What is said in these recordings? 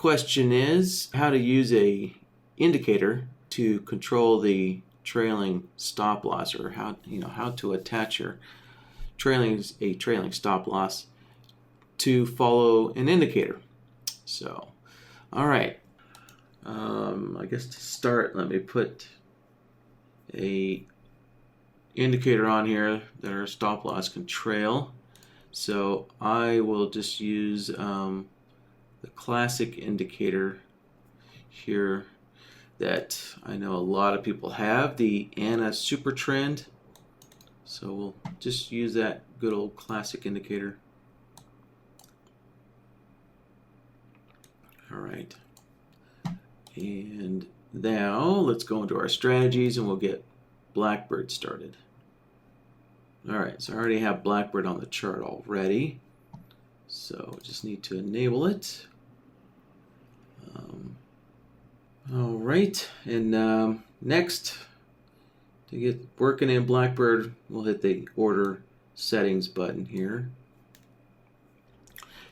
question is how to use a indicator to control the trailing stop loss, or how to attach your trailing stop loss to follow an indicator. So, all right. I guess to start, let me put a indicator on here that our stop loss can trail. So I will just use the classic indicator here that I know a lot of people have, the ANA Super Trend. So we'll just use that good old classic indicator. All right. And now let's go into our strategies and we'll get BlackBird started. All right, so I already have BlackBird on the chart already. So just need to enable it. All right, and next, to get working in BlackBird, we'll hit the order settings button here.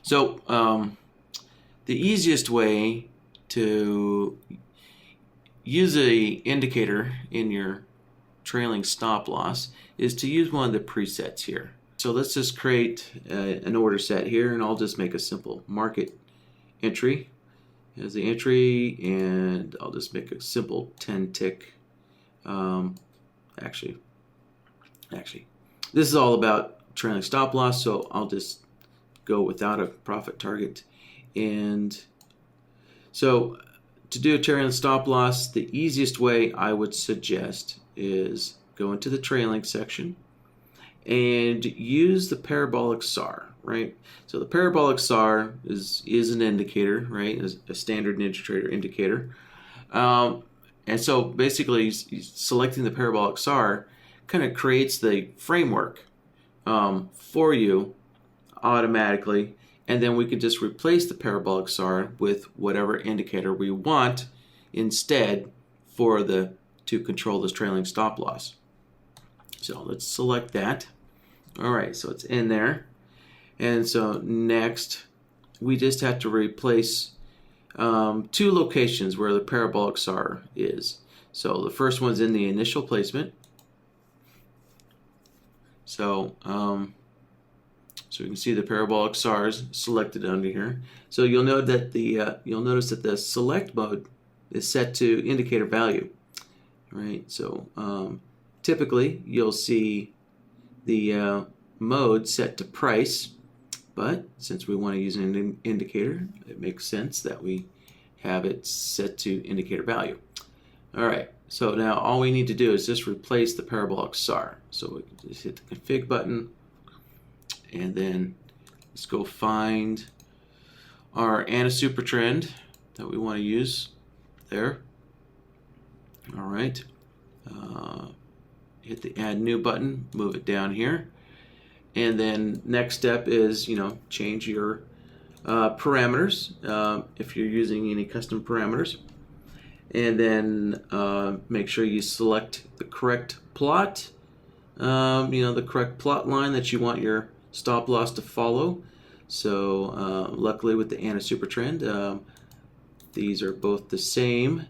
So the easiest way to use a indicator in your trailing stop loss is to use one of the presets here. So let's just create an order set here, and I'll just make a simple market entry as the entry, and I'll just make a simple 10 tick. Actually, this is all about trailing stop loss, so I'll just go without a profit target. And so to do a trailing stop loss, the easiest way I would suggest is go into the trailing section and use the parabolic SAR, right? So the parabolic SAR is an indicator, right? Is a standard ninja trader indicator. And so basically selecting the parabolic SAR kind of creates the framework for you automatically, and then we can just replace the parabolic SAR with whatever indicator we want instead to control this trailing stop loss. So let's select that. All right, so it's in there. And so next, we just have to replace two locations where the parabolic SAR is. So the first one's in the initial placement. So you can see the parabolic SARs selected under here. So you'll note that you'll notice that the select mode is set to indicator value. Right, so typically you'll see the mode set to price, but since we want to use an indicator, it makes sense that we have it set to indicator value. All right, so now all we need to do is just replace the parabolic SAR. So we can just hit the config button, and then let's go find our ANA Super Trend that we want to use there. All right, hit the add new button, move it down here, and then next step is change your parameters if you're using any custom parameters, and then make sure you select the correct plot, the correct plot line that you want your stop loss to follow. So luckily with the ANA Super Trend, these are both the same.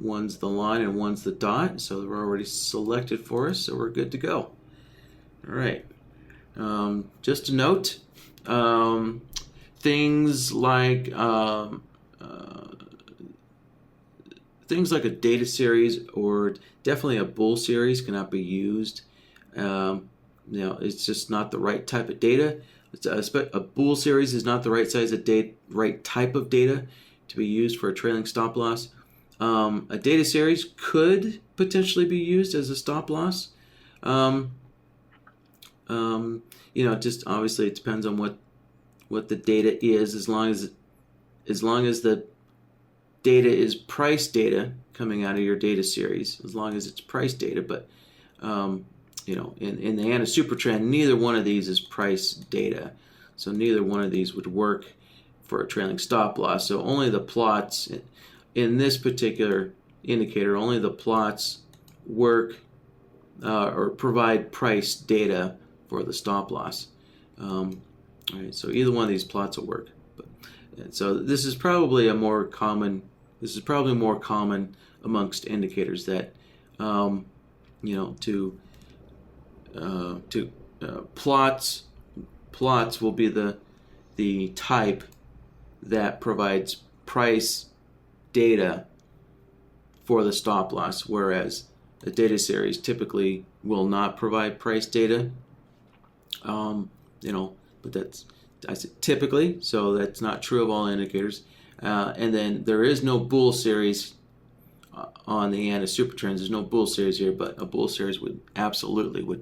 One's the line and one's the dot, so they're already selected for us, so we're good to go. All right. Just a note, things like a data series or definitely a bull series cannot be used. It's just not the right type of data. A bull series is not the right size of data, right type of data to be used for a trailing stop loss. A data series could potentially be used as a stop loss. Just obviously it depends on what the data is. As long as the data is price data coming out of your data series, as long as it's price data. But in the ANA Super Trend, neither one of these is price data, so neither one of these would work for a trailing stop loss. So only the plots in this particular indicator, only the plots work or provide price data for the stop loss. All right, so either one of these plots will work. But And so this is probably a more common. This is probably more common amongst indicators that, you know, plots. Plots will be the type that provides price data for the stop loss, whereas a data series typically will not provide price data. You know, but I said typically, so that's not true of all indicators. And then there is no bool series on the ANA supertrends. There's no bool series here, but a bool series would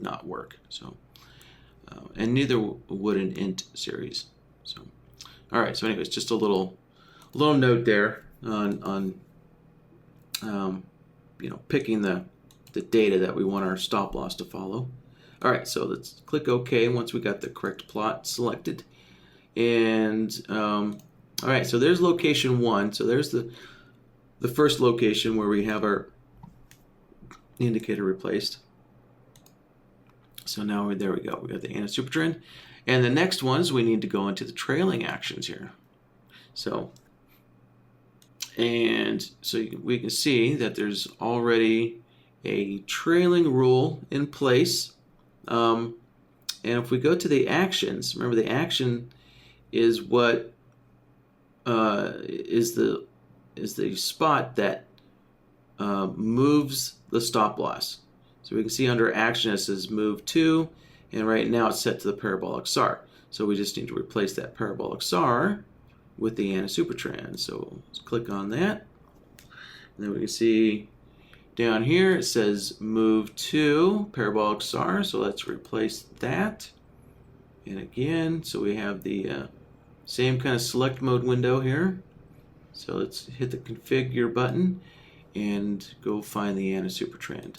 not work. So, and neither would an int series. So, all right. So, anyways, just a little note there on you know, picking the data that we want our stop loss to follow. All right, so let's click OK once we got the correct plot selected. And all right, so there's location 1. So there's the first location where we have our indicator replaced. So now there we go. We got the ANA supertrend. And the next ones, we need to go into the trailing actions here. So, and so we can see that there's already a trailing rule in place. And if we go to the actions, remember the action is what is the spot that moves the stop loss. So we can see under action it says move to, and right now it's set to the parabolic SAR. So we just need to replace that parabolic SAR with the ANA supertrend. So let's click on that. And then we can see down here it says move to parabolic SAR. So let's replace that. And again, so we have the same kind of select mode window here. So let's hit the configure button and go find the ANA supertrend.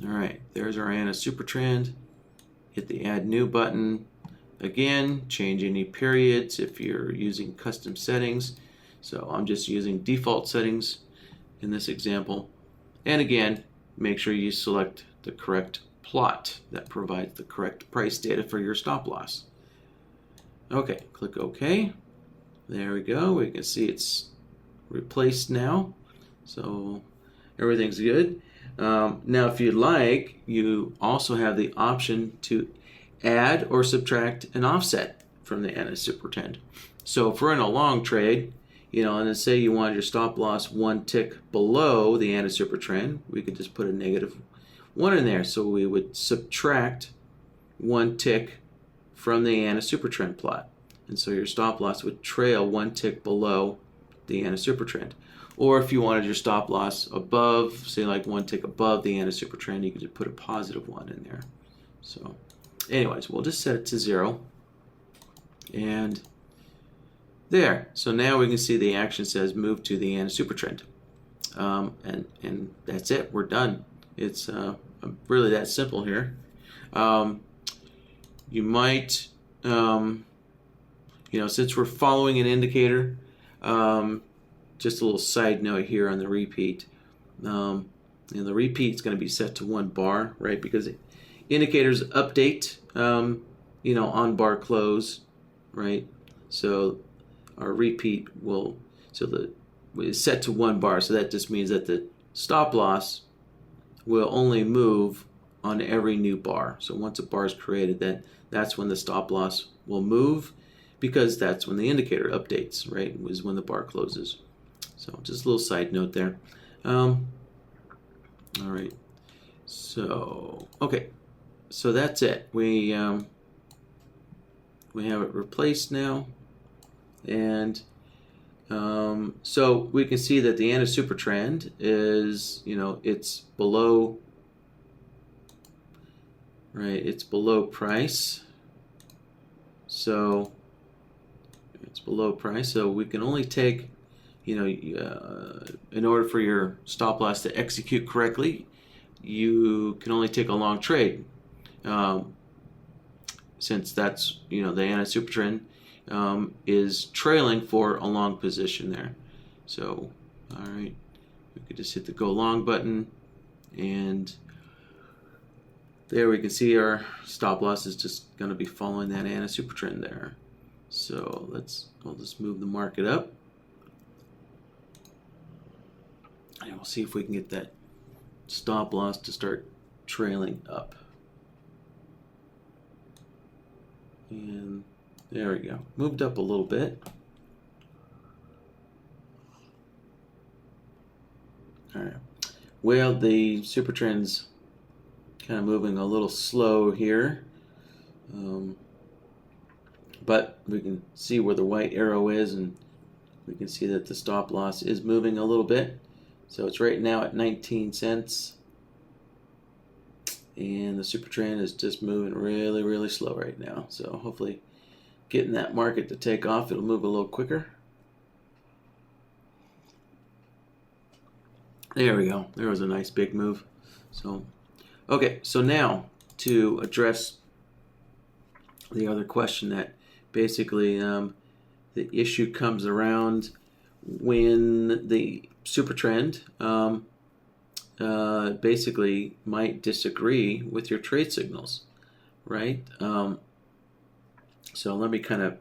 All right, there's our ANA supertrend. Hit the add new button. Again, change any periods if you're using custom settings. So I'm just using default settings in this example. And again, make sure you select the correct plot that provides the correct price data for your stop loss. Okay, click OK. There we go. We can see it's replaced now. So everything's good. Now, if you'd like, you also have the option to add or subtract an offset from the ANA supertrend. So if we're in a long trade, you know, and then say you wanted your stop loss 1 tick below the ANA supertrend, we could just put a -1 in there. So we would subtract 1 tick from the ANA supertrend plot. And so your stop loss would trail 1 tick below the ANA supertrend. Or if you wanted your stop loss above, say like 1 tick above the ANA supertrend, you could just put a +1 in there. So anyways, we'll just set it to 0. And there. So now we can see the action says move to the ANA supertrend. And that's it. We're done. It's really that simple here. You might, you know, since we're following an indicator, just a little side note here on the repeat. And the repeat is going to be set to 1 bar, right? Because indicators update, you know, on bar close, right? So our repeat will, it's set to 1 bar. So that just means that the stop loss will only move on every new bar. So once a bar is created, that's when the stop loss will move, because that's when the indicator updates, right? Is when the bar closes. So just a little side note there. All right. So okay. So that's it. We have it replaced now, and so we can see that the ANA supertrend is, you know, it's below, right? It's below price. So it's below price. So we can only take, you know, in order for your stop loss to execute correctly, you can only take a long trade, since that's, you know, the ANA supertrend is trailing for a long position there. So, all right, we could just hit the go long button, and there we can see our stop loss is just going to be following that ANA supertrend there. So I'll just move the market up. And we'll see if we can get that stop loss to start trailing up. And there we go. Moved up a little bit. All right. Well, the super trend's kind of moving a little slow here. But we can see where the white arrow is, and we can see that the stop loss is moving a little bit. So it's right now at 19 cents. And the super trend is just moving really, really slow right now. So hopefully getting that market to take off, it'll move a little quicker. There we go. There was a nice big move. So, okay, so now to address the other question that basically the issue comes around when the super trend basically might disagree with your trade signals, right? So let me kind of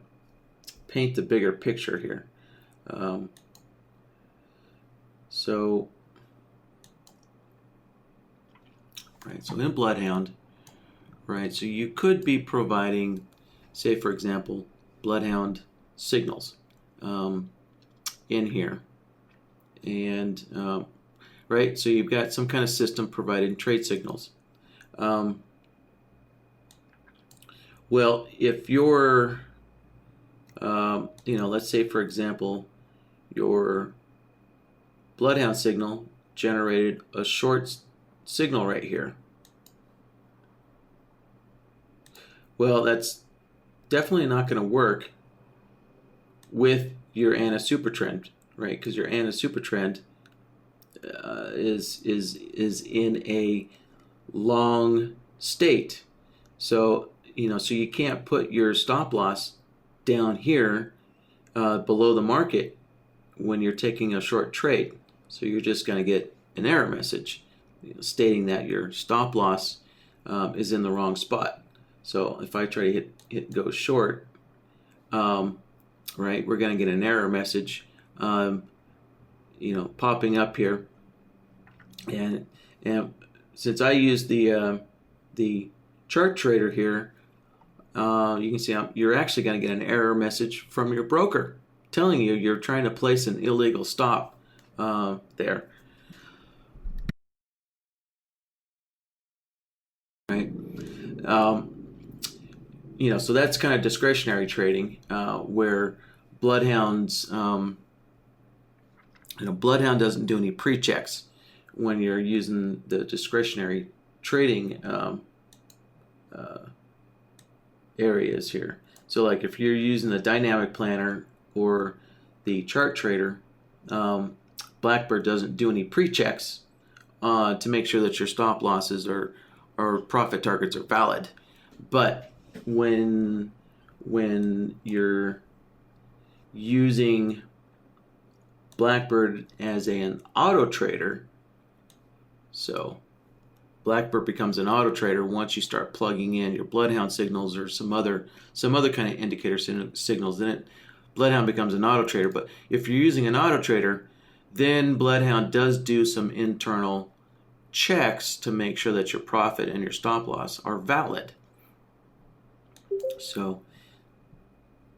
paint the bigger picture here. So in Bloodhound, right, so you could be providing, say for example, Bloodhound signals in here. And, right, so you've got some kind of system providing trade signals. Well, if you're, let's say for example, your Bloodhound signal generated a short signal right here. Well, that's definitely not going to work with your Anna super trend, right? Because your Anna super trend is in a long state. So so you can't put your stop loss down here below the market when you're taking a short trade. So you're just going to get an error message stating that your stop loss is in the wrong spot. So if I try to hit go short, right, we're going to get an error message, popping up here. And since I use the chart trader here, you can see you're actually going to get an error message from your broker telling you you're trying to place an illegal stop there. Right. So that's kind of discretionary trading, where Bloodhound's, Bloodhound doesn't do any pre-checks when you're using the discretionary trading areas here. So like if you're using the dynamic planner or the chart trader, BlackBird doesn't do any pre-checks to make sure that your stop losses or profit targets are valid. But when you're using BlackBird as an auto trader, so BlackBird becomes an auto trader once you start plugging in your Bloodhound signals or some other kind of indicator signals. Then Bloodhound becomes an auto trader. But if you're using an auto trader, then Bloodhound does do some internal checks to make sure that your profit and your stop loss are valid. So,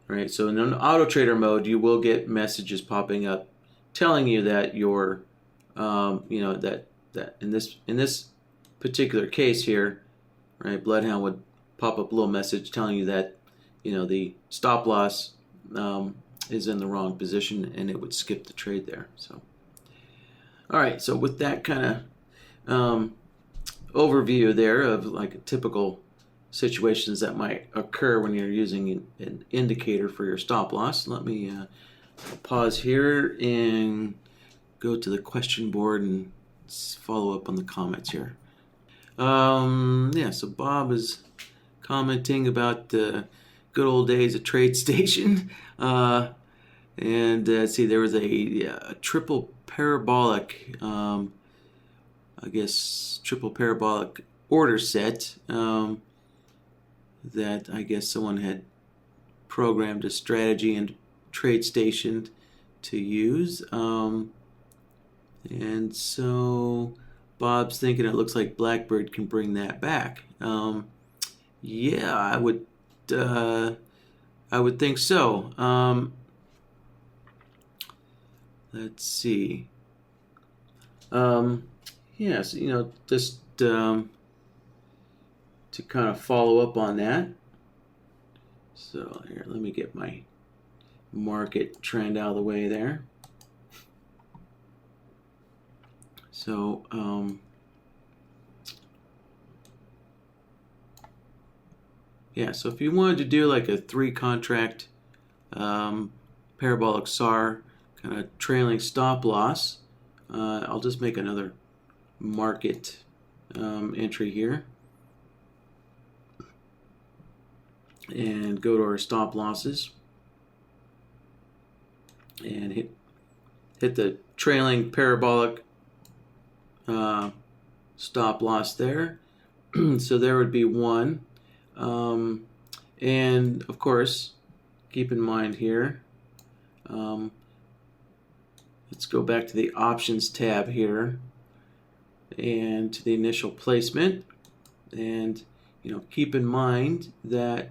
right. So in an auto trader mode, you will get messages popping up telling you that your, that in this particular case here, right, Bloodhound would pop up a little message telling you that, the stop loss is in the wrong position, and it would skip the trade there. So, all right. So with that kind of overview there of like typical situations that might occur when you're using an indicator for your stop loss, let me pause here and go to the question board and follow up on the comments here. So Bob is commenting about the good old days at TradeStation. See, there was a triple parabolic, triple parabolic order set that I guess someone had programmed a strategy and TradeStation to use. And so Bob's thinking it looks like BlackBird can bring that back. Yeah, I would think so. Let's see. Yes, just to kind of follow up on that. So here, let me get my market trend out of the way there. So yeah, so if you wanted to do like a 3 contract parabolic SAR kind of trailing stop loss, I'll just make another market entry here and go to our stop losses and hit the trailing parabolic stop loss there. So there would be 1. And of course, keep in mind here, let's go back to the options tab here and to the initial placement, and keep in mind that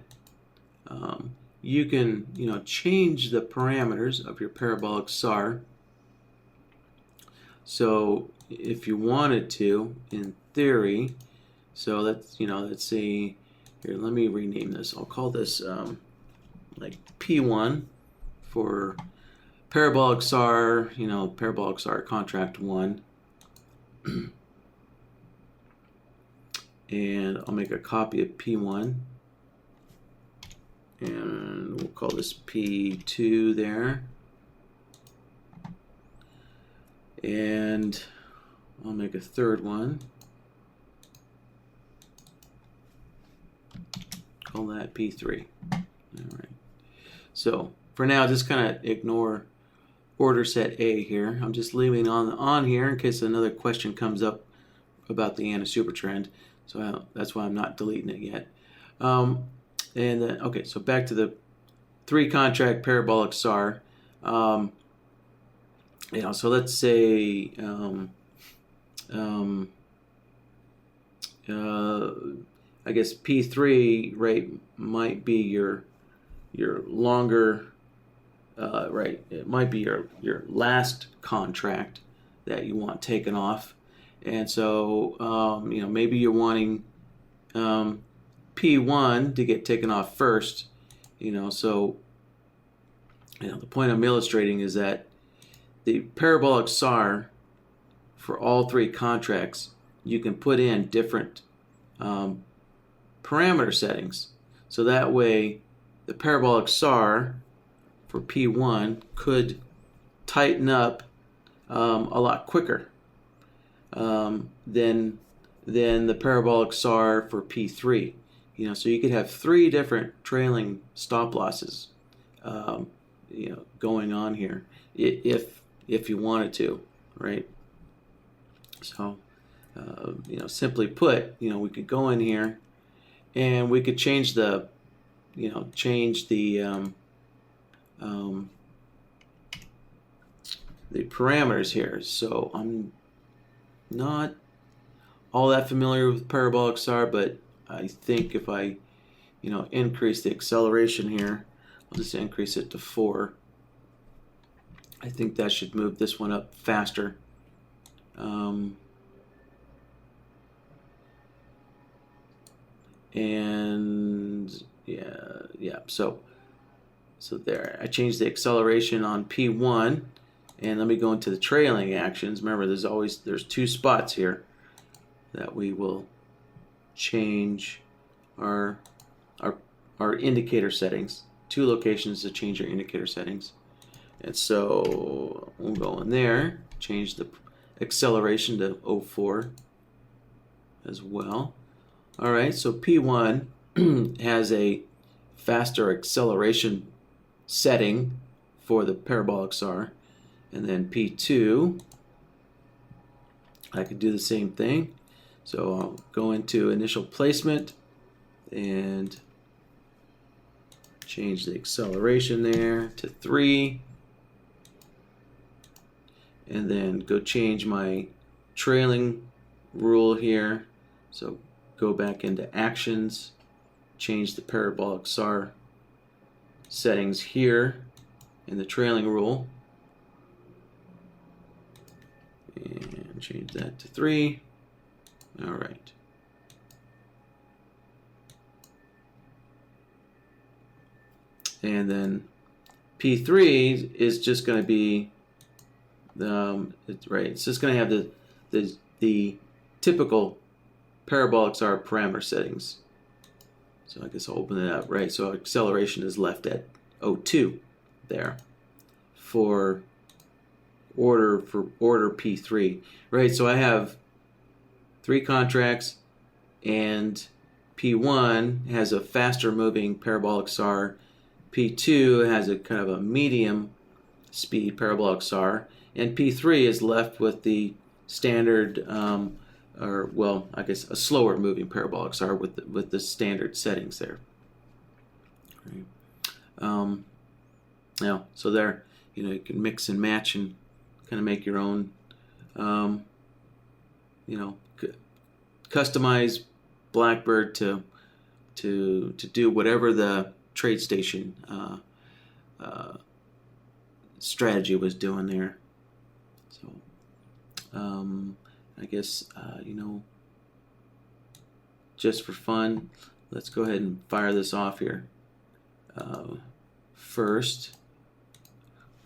you can change the parameters of your parabolic SAR. So if you wanted to, in theory, so let's say here, let me rename this. I'll call this like P1 for parabolic SAR, parabolic SAR contract 1. And I'll make a copy of P1. And we'll call this P2 there. And I'll make a third one. Call that P3. All right. So for now, just kind of ignore order set A here. I'm just leaving on here in case another question comes up about the ANA super trend. So that's why I'm not deleting it yet. And then, okay, so back to the 3 contract parabolic SAR. So let's say I guess P3 rate might be your longer right. It might be your last contract that you want taken off, and so maybe you're wanting P1 to get taken off first. So the point I'm illustrating is that the parabolic SAR for all 3 contracts, you can put in different parameter settings. So that way the parabolic SAR for P1 could tighten up a lot quicker than the parabolic SAR for P3. So you could have 3 different trailing stop losses going on here if you wanted to, right? So simply put, we could go in here and we could change the parameters here. So I'm not all that familiar with parabolic SAR, but I think if I increase the acceleration here, I'll just increase it to 4. I think that should move this one up faster. And yeah. So there, I changed the acceleration on P1, and let me go into the trailing actions. Remember, there's 2 spots here that we will change our indicator settings. 2 locations to change our indicator settings. And so we'll go in there, change the acceleration to 0.4 as well. All right, so P1 has a faster acceleration setting for the parabolic SAR, and then P2, I could do the same thing. So I'll go into initial placement and change the acceleration there to 3, and then go change my trailing rule here. So go back into actions, change the parabolic SAR settings here in the trailing rule, and change that to 3. All right. And then P3 is just going to be it's just going to have the typical parabolic SAR parameter settings. So I guess I'll open it up, right? So acceleration is left at 0.2 there for order P3, right? So I have 3 contracts, and P1 has a faster moving parabolic SAR. P2 has a kind of a medium speed parabolic SAR, and P3 is left with the standard, or well, I guess a slower moving parabolic SAR with the standard settings there. Right. Now, so there, you can mix and match and kind of make your own, customize BlackBird to do whatever the TradeStation strategy was doing there. So I guess just for fun, let's go ahead and fire this off here. First,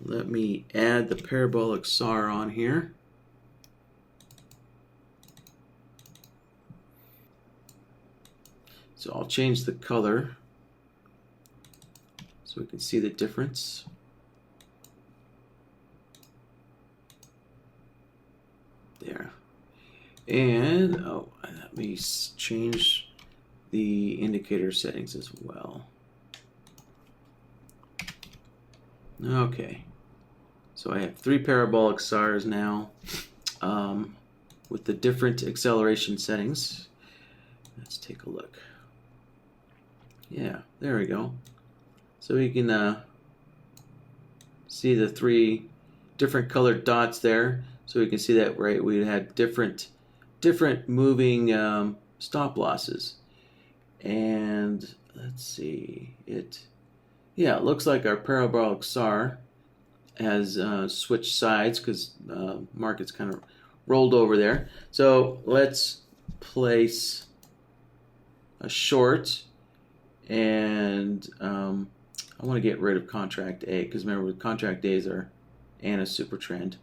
let me add the parabolic SAR on here. So I'll change the color so we can see the difference. There. And let me change the indicator settings as well. Okay. So I have 3 parabolic SARs now with the different acceleration settings. Let's take a look. Yeah, there we go. So we can see the 3 different colored dots there. So we can see that, right, we had different moving stop losses. And let's see, it looks like our parabolic SAR has switched sides because market's kind of rolled over there. So let's place a short, and I want to get rid of contract A, because remember, contract A's are and a super trend.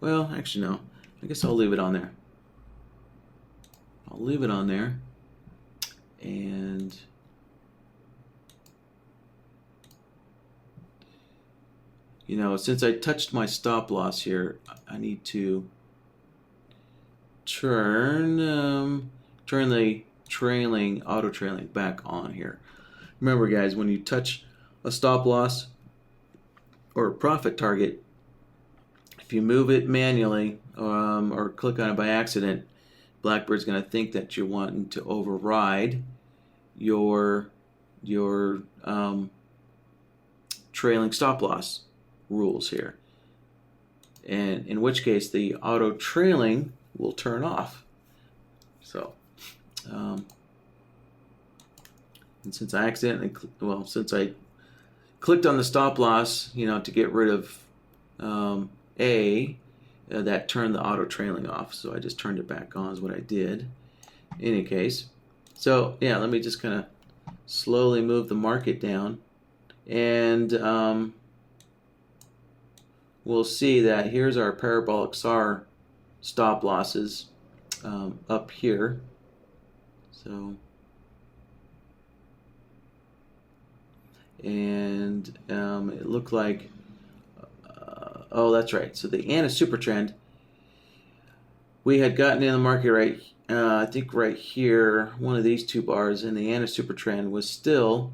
Well, actually no, I guess I'll leave it on there. I'll leave it on there, and since I touched my stop loss here, I need to turn the auto trailing back on here. Remember, guys, when you touch a stop loss or a profit target, if you move it manually or click on it by accident, BlackBird's going to think that you're wanting to override your trailing stop loss rules here, and in which case the auto trailing will turn off. So and since I clicked on the stop loss, to get rid of A, that turned the auto trailing off. So I just turned it back on is what I did. In any case, so yeah, let me just kind of slowly move the market down, and we'll see that here's our parabolic SAR stop losses up here. So, and it looked like, oh, that's right. So the ANA super trend, we had gotten in the market right, I think right here, one of these 2 bars, and the ANA super trend was still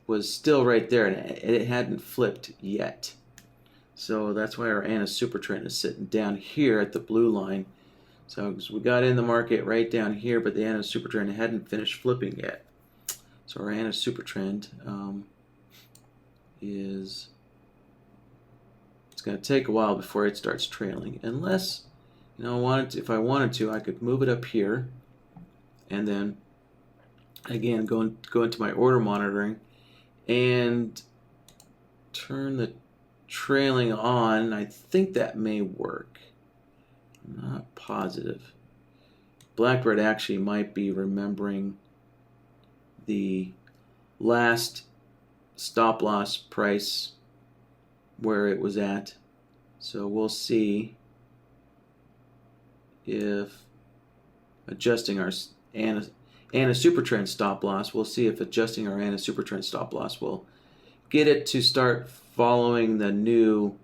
right there, and it hadn't flipped yet. So that's why our ANA super trend is sitting down here at the blue line. So we got in the market right down here, but the ANA super trend hadn't finished flipping yet. So our ANA super trend is, it's going to take a while before it starts trailing, unless, you know, if I wanted to, I could move it up here, and then again go into my order monitoring and turn the trailing on. I think that may work. I'm not positive. BlackBird actually might be remembering the last stop loss price where it was at. So we'll see if adjusting our ANA super trend stop loss, we'll see if adjusting our ANA super trend stop loss will get it to start following the new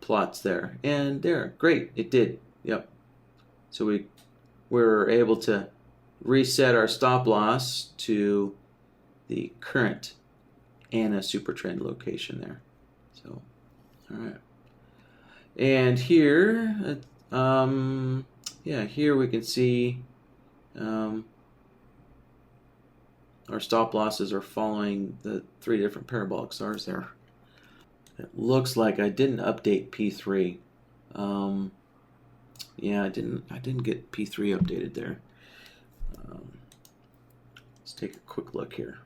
plots there. And there, great, it did. Yep. So we were able to reset our stop loss to the current ANA super trend location there. So, all right. And here, here we can see our stop losses are following the 3 different parabolic stars there. It looks like I didn't update P3. Yeah, I didn't get P3 updated there. Let's take a quick look here.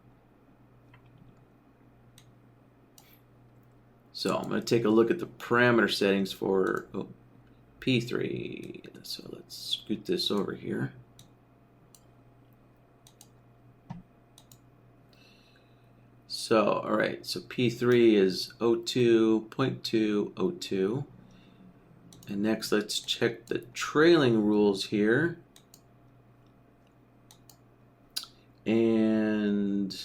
So I'm going to take a look at the parameter settings for P3. So let's scoot this over here. So, all right, so P3 is 02.202. And next, let's check the trailing rules here. And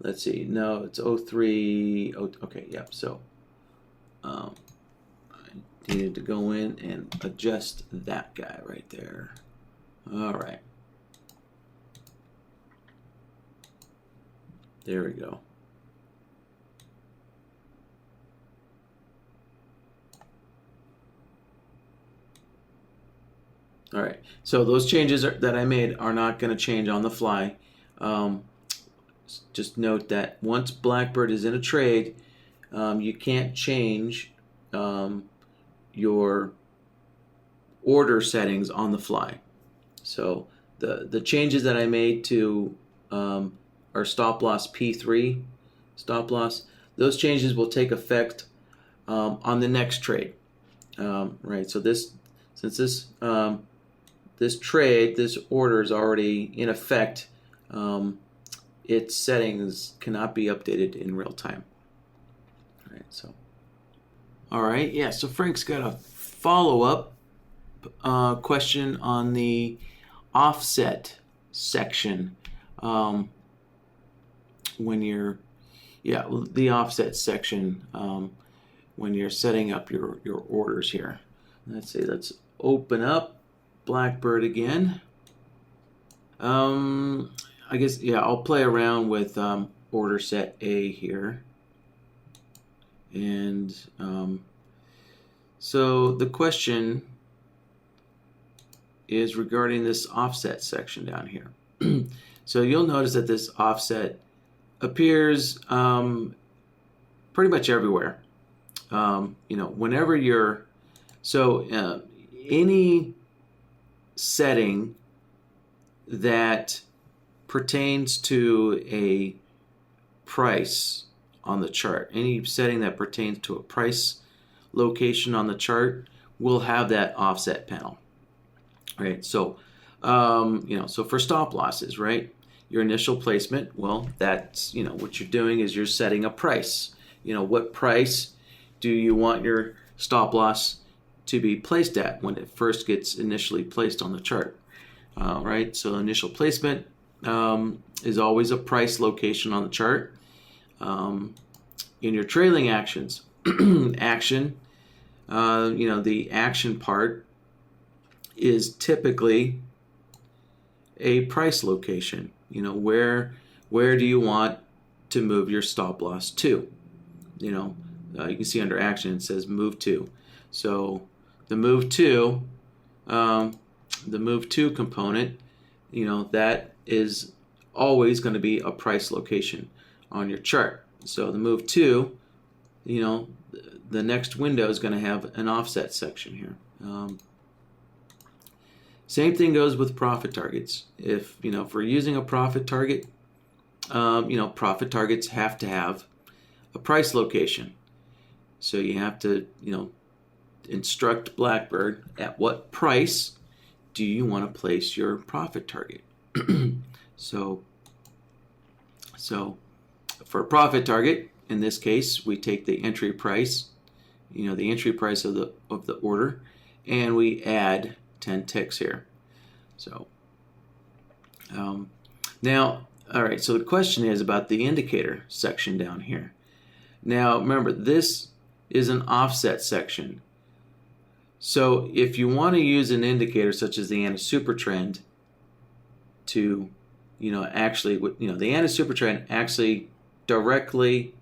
let's see, no, it's 03. Okay, yep, so I needed to go in and adjust that guy right there. All right. There we go. All right, so those changes that I made are not going to change on the fly. Just note that once BlackBird is in a trade, you can't change your order settings on the fly. So the changes that I made to our stop loss P3 stop loss, those changes will take effect on the next trade. Right, so since this order is already in effect, its settings cannot be updated in real time. All right, yeah, so Frank's got a follow-up question on the offset section. When you're, the offset section when you're setting up your orders here. Let's see, let's open up BlackBird again. I guess, I'll play around with order set A here. And so the question is regarding this offset section down here. So you'll notice that this offset appears pretty much everywhere. Whenever you're, any setting that pertains to a price on the chart, any setting that pertains to a price location on the chart will have that offset panel, right? So, so for stop losses, right? Your initial placement, well, that's, what you're doing is you're setting a price. What price do you want your stop loss to be placed at when it first gets initially placed on the chart, right? So initial placement is always a price location on the chart. In your trailing actions, the action part is typically a price location. Where do you want to move your stop loss to? You can see under action it says move to. So the move to component that is always going to be a price location on your chart. So the move 2, the next window is going to have an offset section here. Same thing goes with profit targets. If we're using a profit target, profit targets have to have a price location. So you have to, instruct BlackBird at what price do you want to place your profit target. So for a profit target, in this case, we take the entry price, the entry price of the order, and we add 10 ticks here. So now, all right, so the question is about the indicator section down here. Now, remember, this is an offset section. So if you want to use an indicator such as the anti-super trend to, actually, the anti-super trend actually directly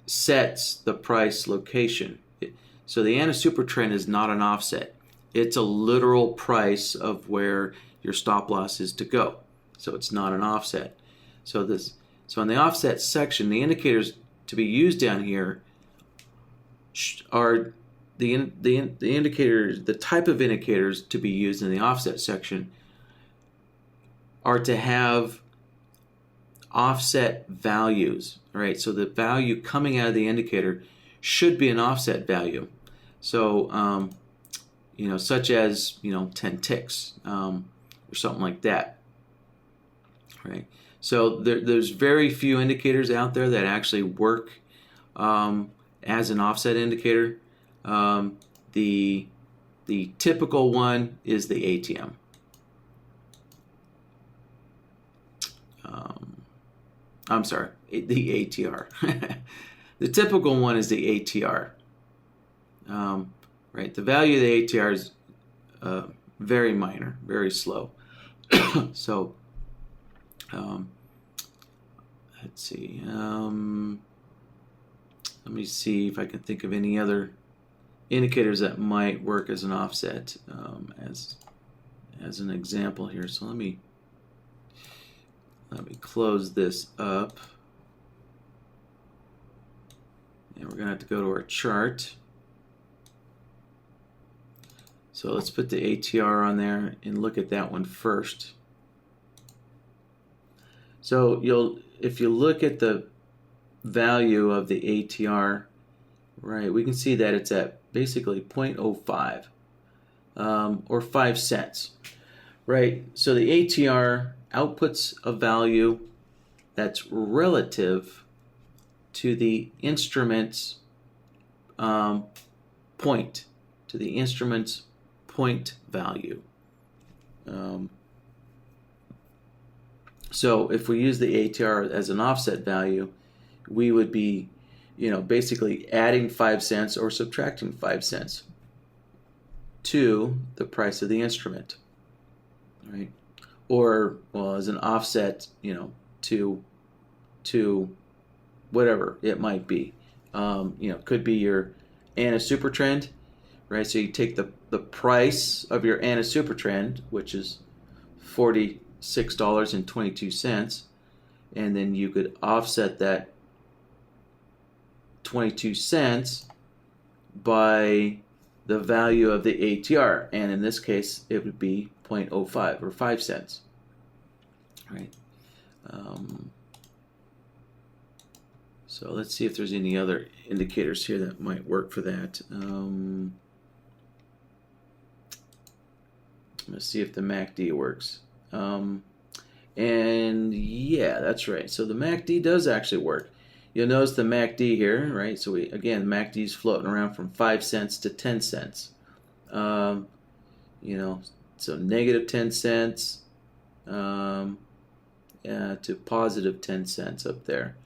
sets the price location. So the anti-super trend is not an offset. It's a literal price of where your stop loss is to go. So it's not an offset. So in the offset section, the indicators to be used down here are the indicators, the type of indicators to be used in the offset section are to have offset values, right? So the value coming out of the indicator should be an offset value. So, such as, 10 ticks or something like that, right? So there's very few indicators out there that actually work as an offset indicator. The typical one is the ATM. I'm sorry, the ATR. The typical one is the ATR. Right, the value of the ATR is very minor, very slow. So, let's see. Let me see if I can think of any other indicators that might work as an offset as an example here. So let me close this up, and we're gonna have to go to our chart. So let's put the ATR on there and look at that one first. So if you look at the value of the ATR, right, we can see that it's at basically 0.05 or 5 cents, right? So the ATR outputs a value that's relative to the instrument's point, to the instrument's point value. So if we use the ATR as an offset value, we would be, basically adding 5 cents or subtracting 5 cents to the price of the instrument, right? Or, well, as an offset, to whatever it might be. Could be your anti-super trend, right? So you take the price of your anti-super trend, which is $46.22, and then you could offset that 22 cents by the value of the ATR, and in this case it would be 0.05 or 5 cents, right? So let's see if there's any other indicators here that might work for that. Let's see if the MACD works. And yeah, that's right. So the MACD does actually work. You'll notice the MACD here, right? So MACD is floating around from 5 cents to 10 cents. So negative 10 cents to positive 10 cents up there.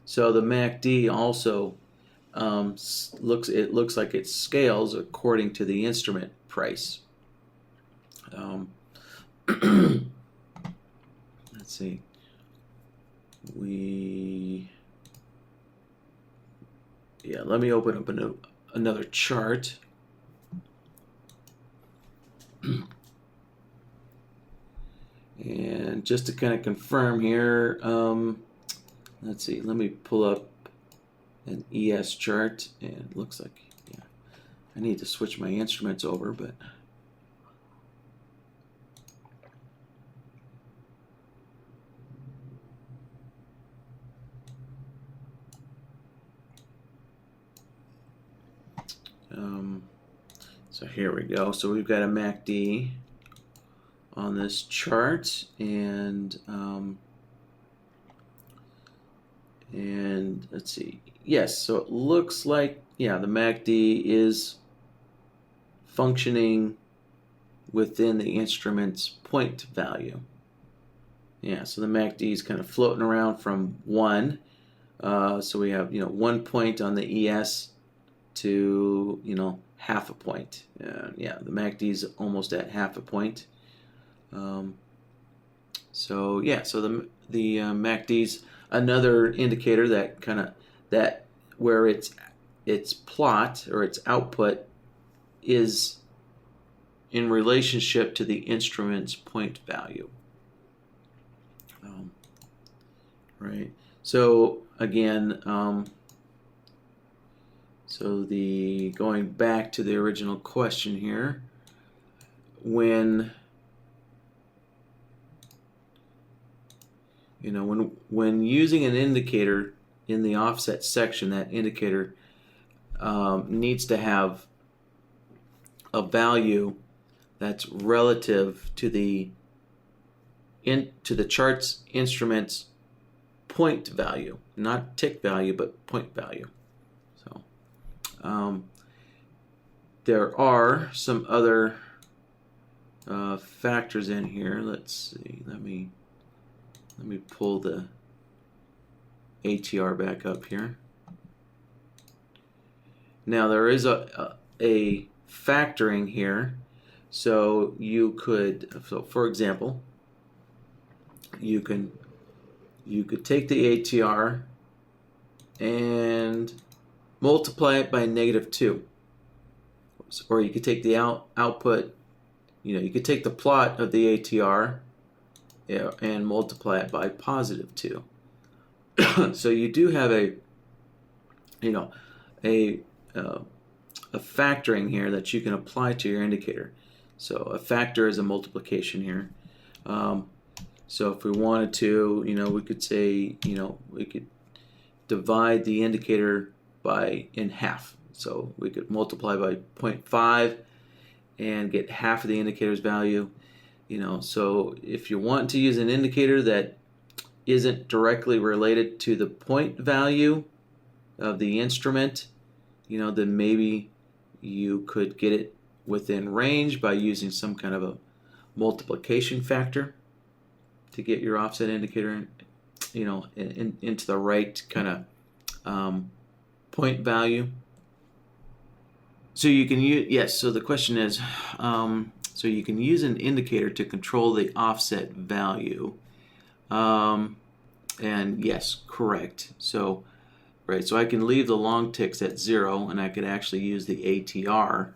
So the MACD also looks like it scales according to the instrument price. Let's see. Let me open up another chart. And just to kind of confirm here, let's see, let me pull up an ES chart, and it looks like, yeah, I need to switch my instruments over, but so here we go. So we've got a MACD on this chart, and let's see. Yes, so it looks like, yeah, the MACD is functioning within the instrument's point value. Yeah, so the MACD is kind of floating around from 1. So we have, 1 point on the ES to, half a point. Yeah, the MACD is almost at half a point. So yeah, so the MACD's another indicator that where its plot or its output is in relationship to the instrument's point value. Right. So again, so going back to the original question here, when using an indicator in the offset section, that indicator needs to have a value that's relative to the chart's instrument's point value, not tick value, but point value. So there are some other factors in here. Let's see. Let me pull the ATR back up here. Now there is a factoring here. So for example, you could take the ATR and multiply it by -2. Or you could take the output, you could take the plot of the ATR and multiply it by +2. So you do have a factoring here that you can apply to your indicator. So a factor is a multiplication here. So if we wanted to, we could say, we could divide the indicator in half. So we could multiply by 0.5 and get half of the indicator's value. So if you want to use an indicator that isn't directly related to the point value of the instrument, then maybe you could get it within range by using some kind of a multiplication factor to get your offset indicator, into the right kind of point value. So you can use, yes. So the question is, so you can use an indicator to control the offset value, and yes, correct. So, right. So I can leave the long ticks at 0, and I could actually use the ATR,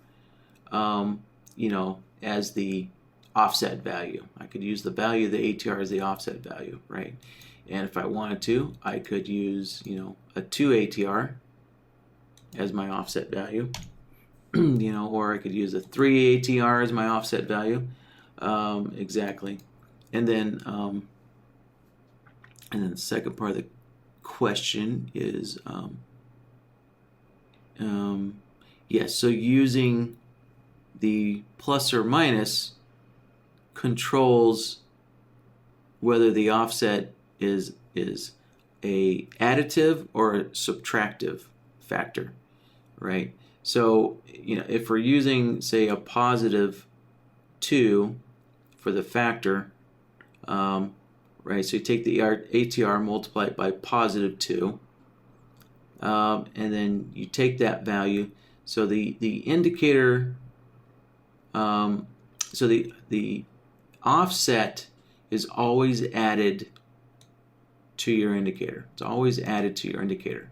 as the offset value. I could use the value of the ATR as the offset value, right? And if I wanted to, I could use, a 2 ATR as my offset value, or I could use a 3 ATR as my offset value. Exactly. And then the second part of the question is, yes, so using the plus or minus controls whether the offset is a additive or a subtractive factor, right? So, if we're using, say, a +2 for the factor, right? So you take the ATR, multiply it by +2, and then you take that value. So the indicator, so the offset is always added to your indicator. It's always added to your indicator,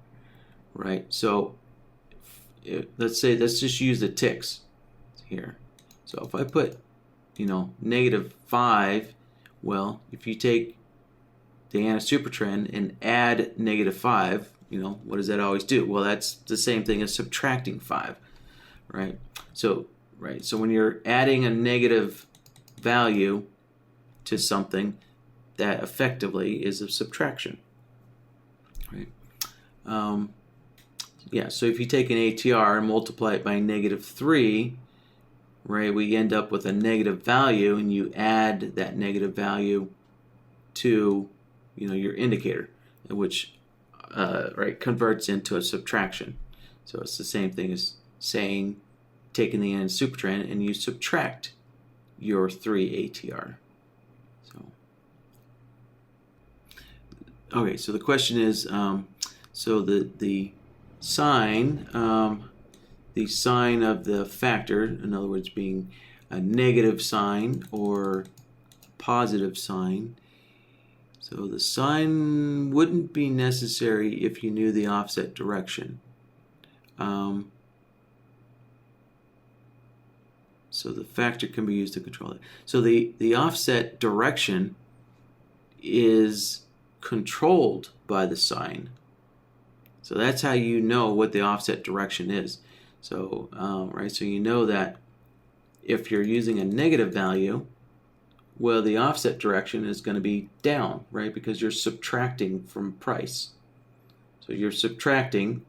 right? So let's just use the ticks here. So if I put, -5 Well, if you take the anti-supertrend and add -5, what does that always do? Well, that's the same thing as subtracting 5, right? So when you're adding a negative value to something, that effectively is a subtraction, right? Yeah, so if you take an ATR and multiply it by -3, right, we end up with a negative value, and you add that negative value to your indicator, which converts into a subtraction. So it's the same thing as saying taking the anti-supertrend and you subtract your 3 ATR. Okay, so the question is, so the sign of the factor, in other words, being a negative sign or positive sign. So the sign wouldn't be necessary if you knew the offset direction. So the factor can be used to control it. So the offset direction is controlled by the sign. So that's how you know what the offset direction is. So so you know that if you're using a negative value, well, the offset direction is going to be down, right? Because you're subtracting from price. So you're subtracting,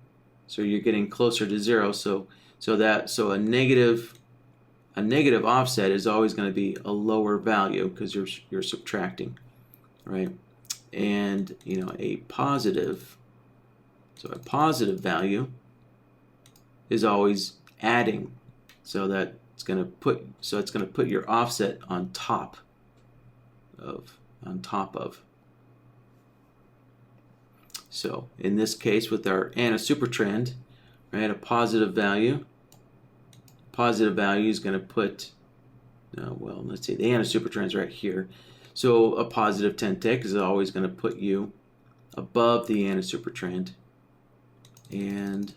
so you're getting closer to 0. So a negative offset is always going to be a lower value because you're subtracting, right? And a positive value is always adding, so it's going to put your offset on top of. So in this case, with our anti-supertrend, right, a positive value is going to put, let's see, the anti-supertrend is right here. So a positive 10 tick is always going to put you above the anti-supertrend, and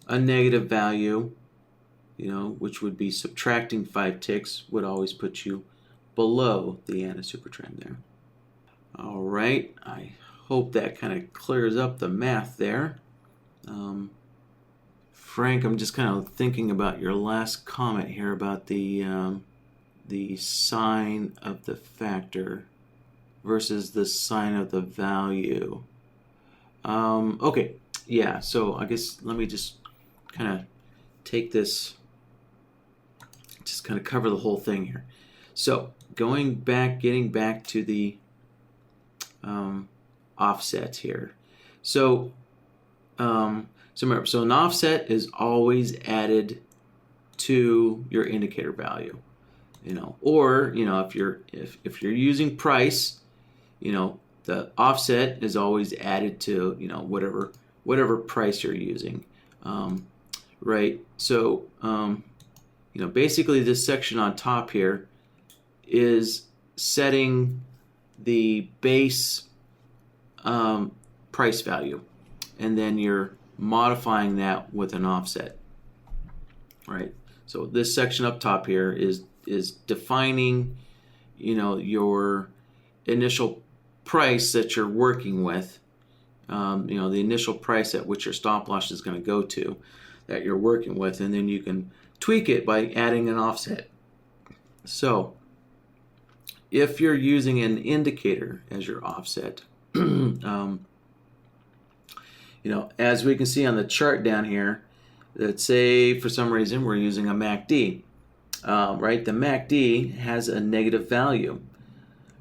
a negative value, which would be subtracting 5 ticks, would always put you below the anti-supertrend there. All right, I hope that kind of clears up the math there. Frank, I'm just kind of thinking about your last comment here about the sign of the factor versus the sign of the value. Okay, yeah, so I guess let me just kind of take this, just kind of cover the whole thing here. So getting back to the offset here. So remember, so an offset is always added to your indicator value, or if you're using price, the offset is always added to whatever price you're using, right? So basically this section on top here is setting the base price value, and then you're modifying that with an offset, right? So this section up top here is defining, your initial price that you're working with, the initial price at which your stop loss is going to go to, that you're working with, and then you can tweak it by adding an offset. So if you're using an indicator as your offset, as we can see on the chart down here, let's say for some reason we're using a MACD, right? The MACD has a negative value,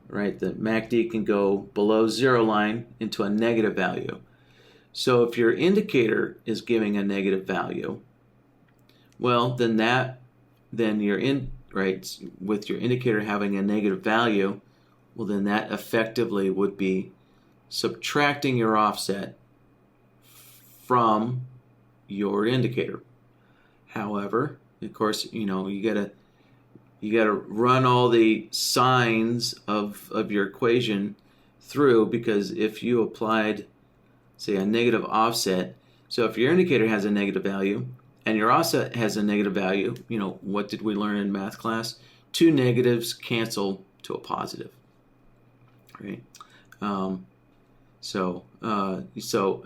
right? The MACD can go below 0 line into a negative value. So if your indicator is giving a negative value, well, then you're in, right, with your indicator having a negative value, well, then that effectively would be subtracting your offset from your indicator. However, of course, you gotta run all the signs of your equation through, because if you applied, say, a negative offset, so if your indicator has a negative value and your offset has a negative value, what did we learn in math class? 2 negatives cancel to a positive, right? So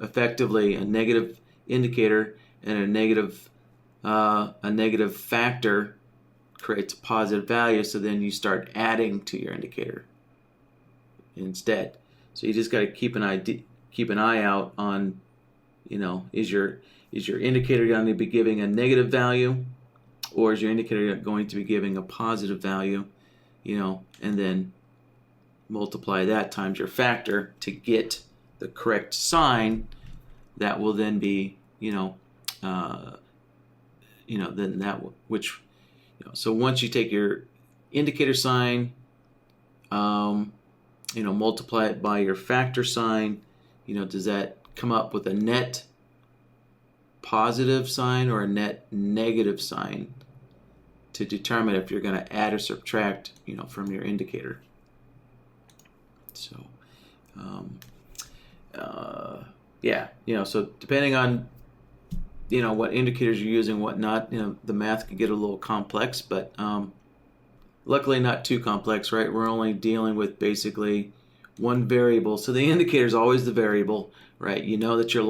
effectively, a negative indicator and a negative factor creates a positive value. So then you start adding to your indicator instead. So you just got to keep an eye out on, is your indicator going to be giving a negative value, or is your indicator going to be giving a positive value, and then multiply that times your factor to get the correct sign that will then be, then that which, so once you take your indicator sign, multiply it by your factor sign, does that come up with a net positive sign or a net negative sign to determine if you're going to add or subtract, from your indicator. So, so depending on, what indicators you're using, whatnot, the math can get a little complex, but luckily not too complex, right? We're only dealing with basically one variable. So the indicator is always the variable, right? You know that your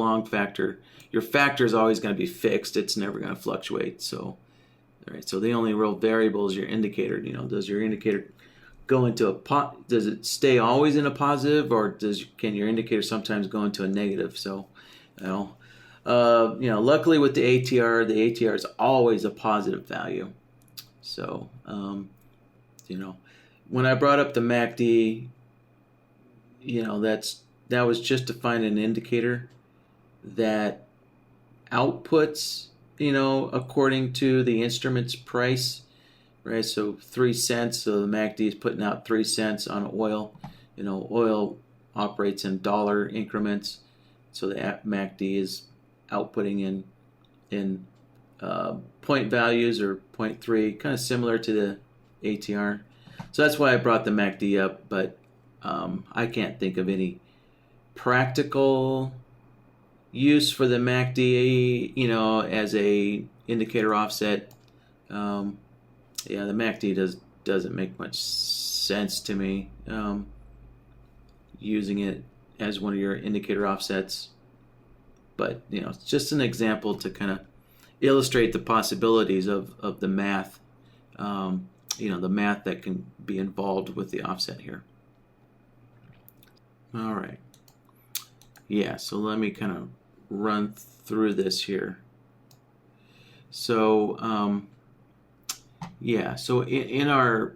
factor is always going to be fixed. It's never going to fluctuate. So, all right. So the only real variable is your indicator. Does your indicator go into does it stay always in a positive, or can your indicator sometimes go into a negative? So, luckily with the ATR is always a positive value. So, when I brought up the MACD, that was just to find an indicator that outputs, according to the instrument's price, right? So 3 cents, so the MACD is putting out 3 cents on oil. Oil operates in dollar increments, so the MACD is outputting in point values or 0.3, kind of similar to the ATR. So that's why I brought the MACD up, but I can't think of any practical use for the MACD, as a indicator offset. The MACD doesn't make much sense to me, using it as one of your indicator offsets. But it's just an example to kind of illustrate the possibilities of the math, the math that can be involved with the offset here. All right. Yeah, so let me kind of run through this here. So, so in our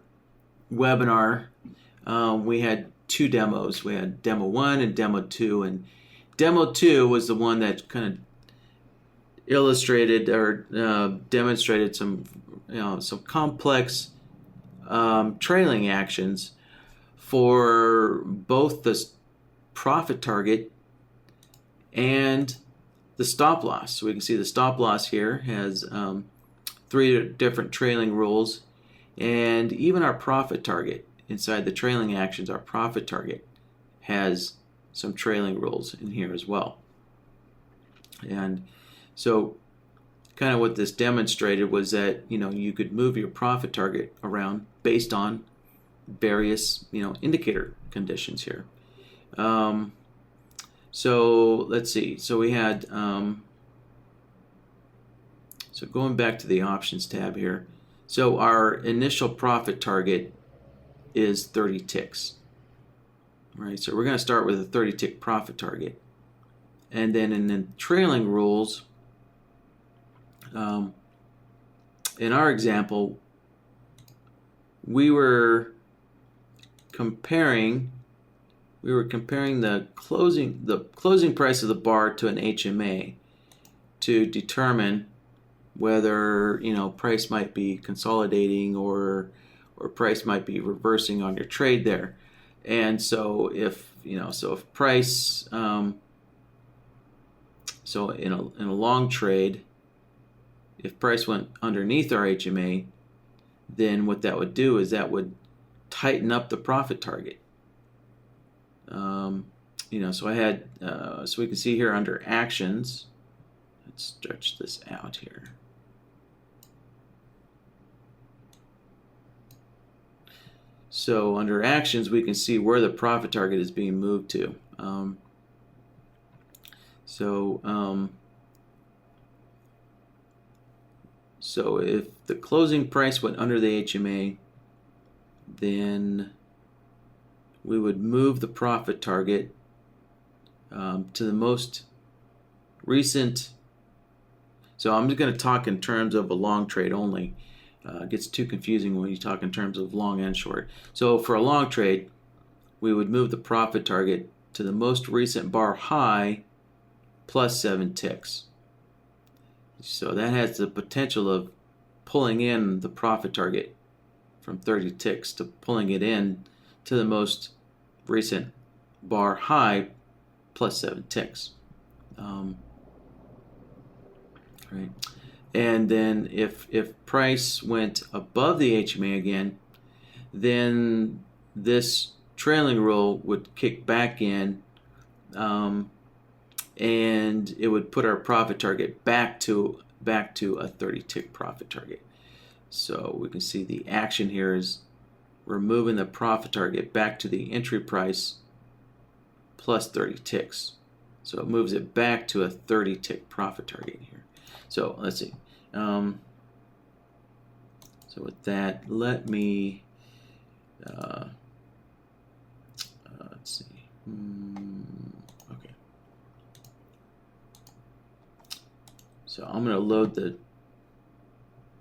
webinar, we had 2 demos. We had demo 1 and demo 2, and demo 2 was the one that kind of illustrated or demonstrated some complex trailing actions for both the profit target and the stop loss. So we can see the stop loss here has 3 different trailing rules, and even our profit target inside the trailing actions, our profit target has some trailing rules in here as well. And so kind of what this demonstrated was that you could move your profit target around based on various indicator conditions here. So let's see. So we had so going back to the options tab here. So our initial profit target is 30 ticks. Right, so we're going to start with a 30 tick profit target, and then in the trailing rules, in our example, we were comparing the closing price of the bar to an HMA to determine whether price might be consolidating or price might be reversing on your trade there. And so if price, so in a long trade, if price went underneath our HMA, then what that would do is that would tighten up the profit target. So I had, so we can see here under actions, let's stretch this out here. So under actions, we can see where the profit target is being moved to. So if the closing price went under the HMA, then we would move the profit target to the most recent. So I'm just going to talk in terms of a long trade only. It gets too confusing when you talk in terms of long and short. So for a long trade, we would move the profit target to the most recent bar high plus 7 ticks. So that has the potential of pulling in the profit target from 30 ticks to pulling it in to the most recent bar high plus 7 ticks. Right. And then if price went above the HMA again, then this trailing rule would kick back in, and it would put our profit target back to a 30 tick profit target. So we can see the action here is we're moving the profit target back to the entry price plus 30 ticks. So it moves it back to a 30 tick profit target here. So let's see. So with that, let me let's see. Okay. So I'm going to load the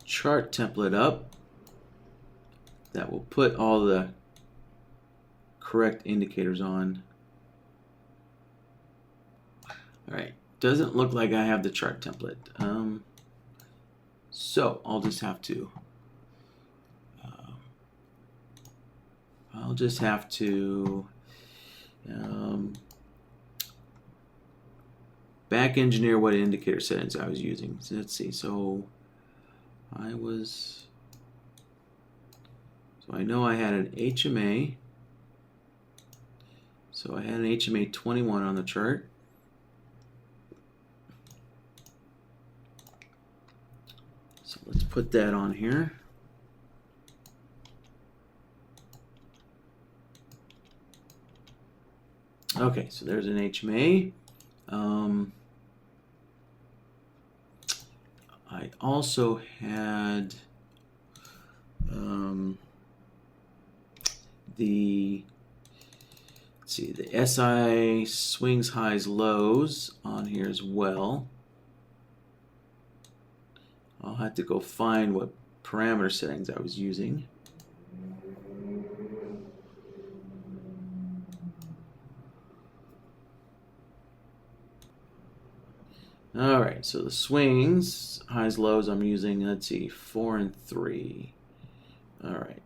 chart template up. That will put all the correct indicators on. All right. Doesn't look like I have the chart template. So I'll just have to back engineer what indicator settings I was using. So let's see. So I know I had an HMA. So I had an HMA 21 on the chart. So let's put that on here. Okay, so there's an HMA. I also had the SI swings, highs, lows on here as well. I'll have to go find what parameter settings I was using. All right, so the swings, highs, lows, I'm using, let's see, 4 and 3. All right.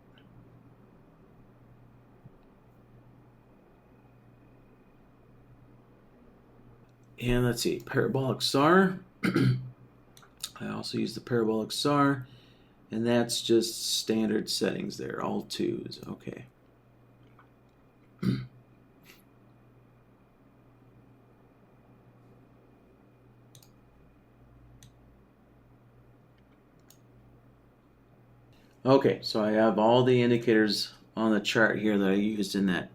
And let's see, parabolic SAR. I also use the parabolic SAR, and that's just standard settings there, all 2s. Okay. Okay, so I have all the indicators on the chart here that I used in that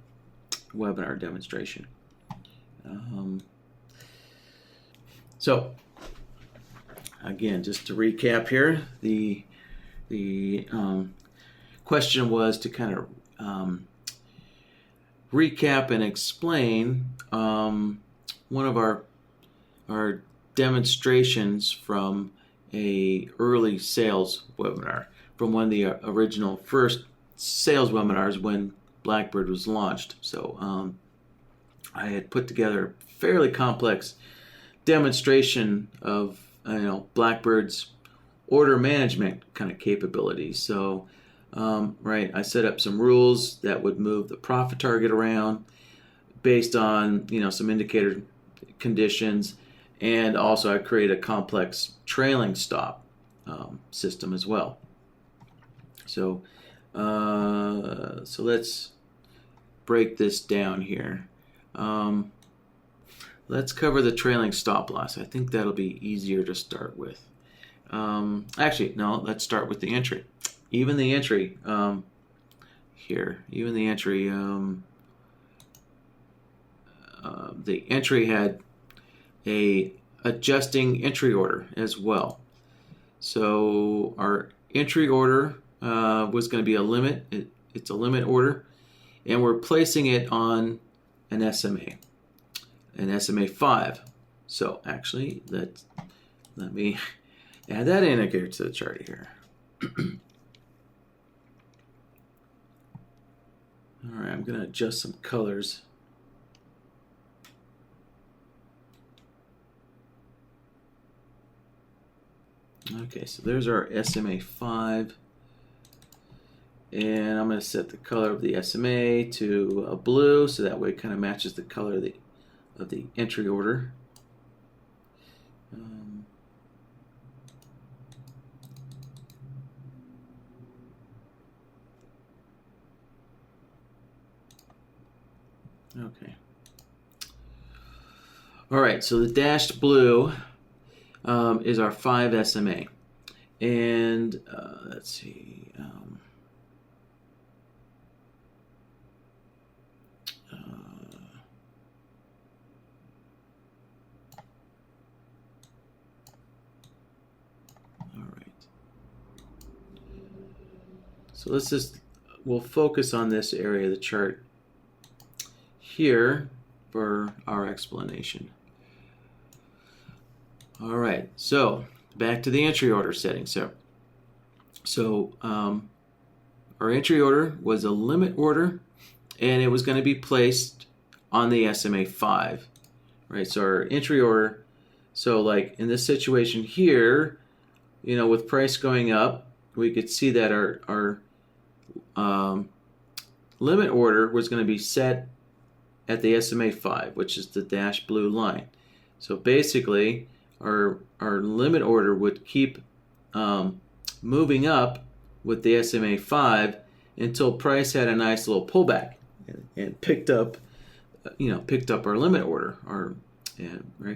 webinar demonstration. So again, just to recap here, the question was to kind of recap and explain one of our demonstrations from a early sales webinar, from one of the original first sales webinars when BlackBird was launched. So I had put together a fairly complex demonstration of BlackBird's order management kind of capabilities. So I set up some rules that would move the profit target around based on some indicator conditions, and also I created a complex trailing stop system as well. So let's break this down here. Let's cover the trailing stop loss. I think that'll be easier to start with. Actually, no, let's start with the entry. Even the entry, here. Even the entry had a adjusting entry order as well. So our entry order was going to be a limit. It's a limit order, and we're placing it on an SMA 5. So actually, let me add that indicator to the chart here. All right, I'm going to adjust some colors. Okay, so there's our SMA 5. And I'm going to set the color of the SMA to a blue, so that way it kind of matches the color of the entry order. Okay. All right, so the dashed blue is our 5 SMA. And let's see. So we'll focus on this area of the chart here for our explanation. All right, so back to the entry order setting. So our entry order was a limit order, and it was going to be placed on the SMA 5, right? So our entry order, so like in this situation here, with price going up, we could see that our limit order was going to be set at the SMA 5, which is the dashed blue line. So basically, our limit order would keep moving up with the SMA 5 until price had a nice little pullback and picked up our limit order,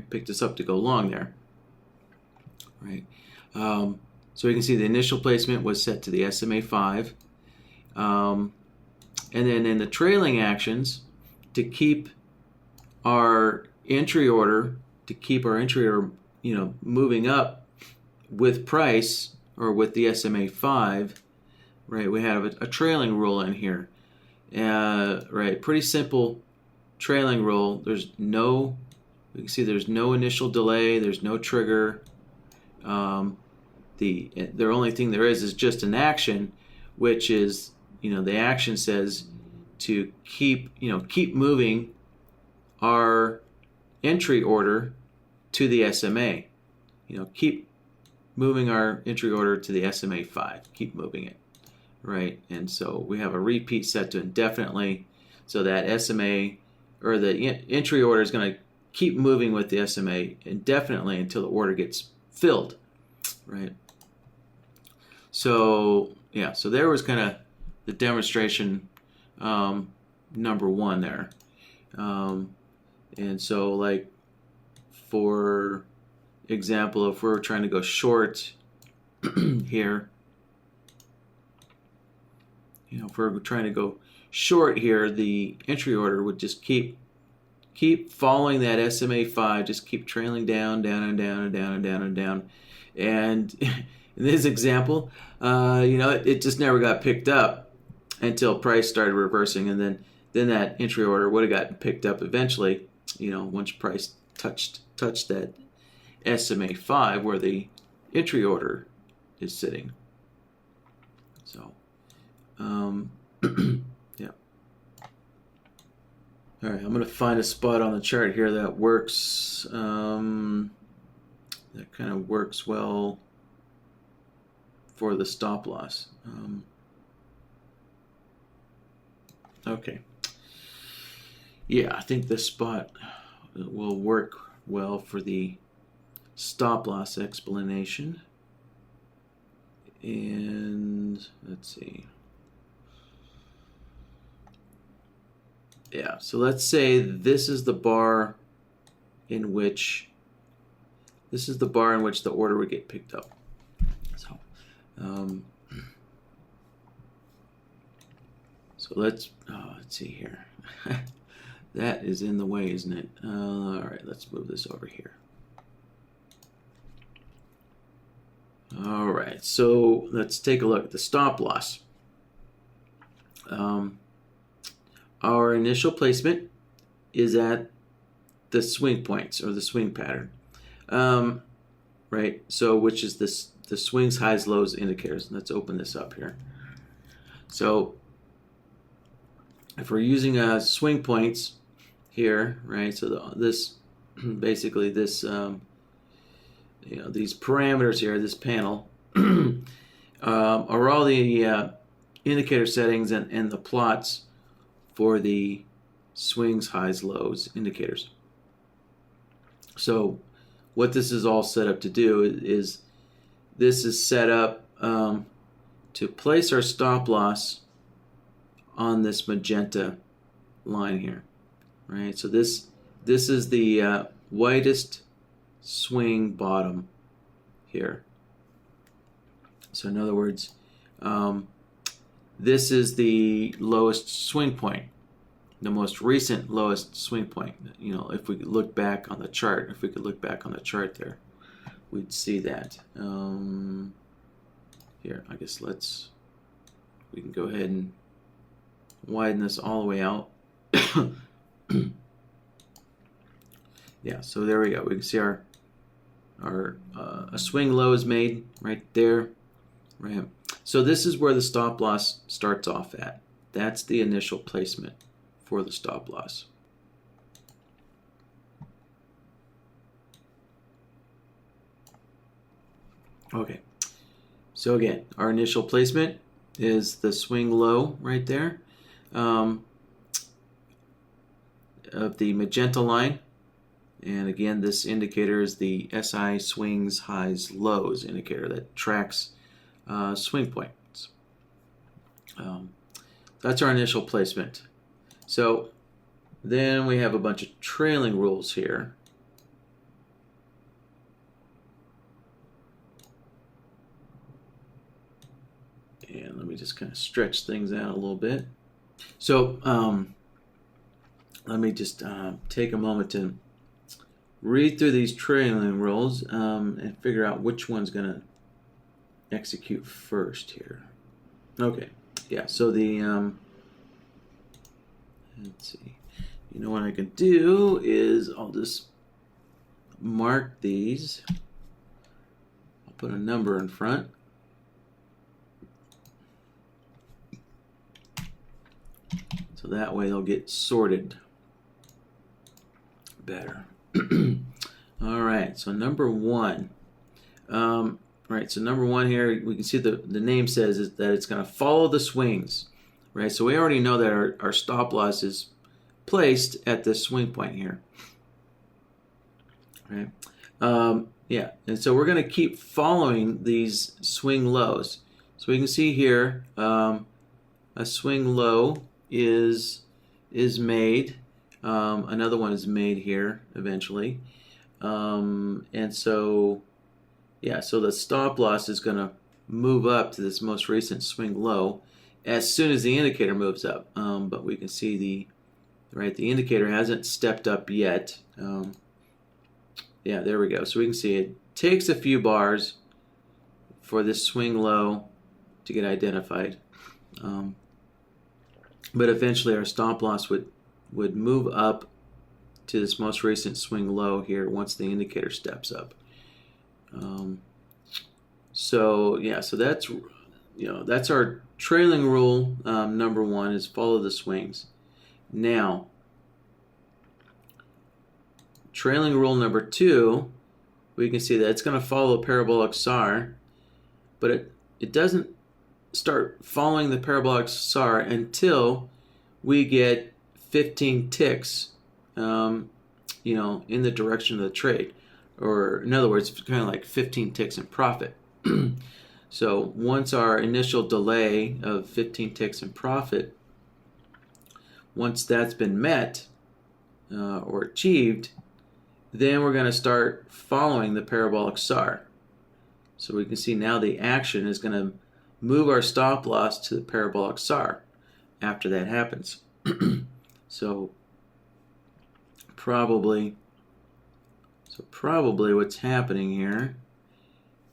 picked us up to go long there, right? So we can see the initial placement was set to the SMA 5. And then in the trailing actions, to keep our entry order, moving up with price or with the SMA 5, right, we have a trailing rule in here. Right, pretty simple trailing rule. We can see there's no initial delay, there's no trigger. The only thing there is just an action, which is, the action says to keep moving our entry order to the SMA. Keep moving our entry order to the SMA 5. Keep moving it, right? And so we have a repeat set to indefinitely, so that SMA or the entry order is going to keep moving with the SMA indefinitely until the order gets filled, right? So yeah, so there was kind of the demonstration number 1 there. And so, like, for example, if we're trying to go short here, if we're trying to go short here, the entry order would just keep following that SMA 5, just keep trailing down, down and down and down and down and down. And in this example, it just never got picked up until price started reversing, and then that entry order would have gotten picked up eventually, once price touched that SMA 5 where the entry order is sitting. So, yeah. All right, I'm going to find a spot on the chart here that works. That kind of works well for the stop loss. Okay. Yeah, I think this spot will work well for the stop loss explanation. And let's see. Yeah, so let's say this is the bar in which the order would get picked up. So let's see here. That is in the way, isn't it? All right, let's move this over here. All right, so let's take a look at the stop loss. Our initial placement is at the swing points or the swing pattern, right? So which is this the swings, highs, lows indicators. Let's open this up here. So if we're using swing points here, right? So this basically this these parameters here, this panel are all the indicator settings and the plots for the swings, highs, lows indicators. So what this is all set up to do is this is set up to place our stop loss on this magenta line here, right? So this is the widest swing bottom here. So in other words, this is the lowest swing point, the most recent lowest swing point. If we look back on the chart, there, we'd see that. Here, I guess we can go ahead and widen this all the way out. Yeah, so there we go. We can see our a swing low is made right there, right? So this is where the stop loss starts off at. That's the initial placement for the stop loss. Okay, so again, our initial placement is the swing low right there of the magenta line. And again, this indicator is the SI swings, highs, lows indicator that tracks swing points. That's our initial placement. So then we have a bunch of trailing rules here. And let me just kind of stretch things out a little bit. So let me just take a moment to read through these trailing rules and figure out which one's going to execute first here. Okay, yeah, so the, let's see, what I can do is I'll just mark these. I'll put a number in front. So that way they'll get sorted better. All right, so number one. Right, so number one here, we can see the name says is that it's going to follow the swings. Right, so we already know that our stop loss is placed at this swing point here. Right, yeah, and so we're going to keep following these swing lows. So we can see here a swing low is made. Another one is made here eventually. And so, yeah, so the stop loss is going to move up to this most recent swing low as soon as the indicator moves up. But we can see the indicator hasn't stepped up yet. Yeah, there we go. So we can see it takes a few bars for this swing low to get identified. But eventually our stop loss would move up to this most recent swing low here once the indicator steps up. So yeah, so that's that's our trailing rule. Number one is follow the swings. Now, trailing rule number two, we can see that it's going to follow a parabolic SAR, but it doesn't start following the parabolic SAR until we get 15 ticks, in the direction of the trade, or in other words, kind of like 15 ticks in profit. So once our initial delay of 15 ticks in profit, once that's been met or achieved, then we're going to start following the parabolic SAR. So we can see now the action is going to move our stop loss to the parabolic SAR. after that happens. So probably what's happening here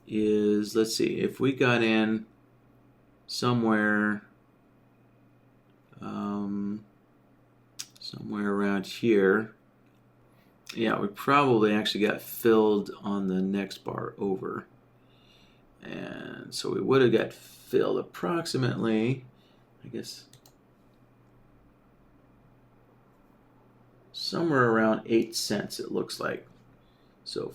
is, let's see, if we got in somewhere around here, yeah, we probably actually got filled on the next bar over. And so we would have got filled approximately, I guess, somewhere around 8 cents, it looks like. So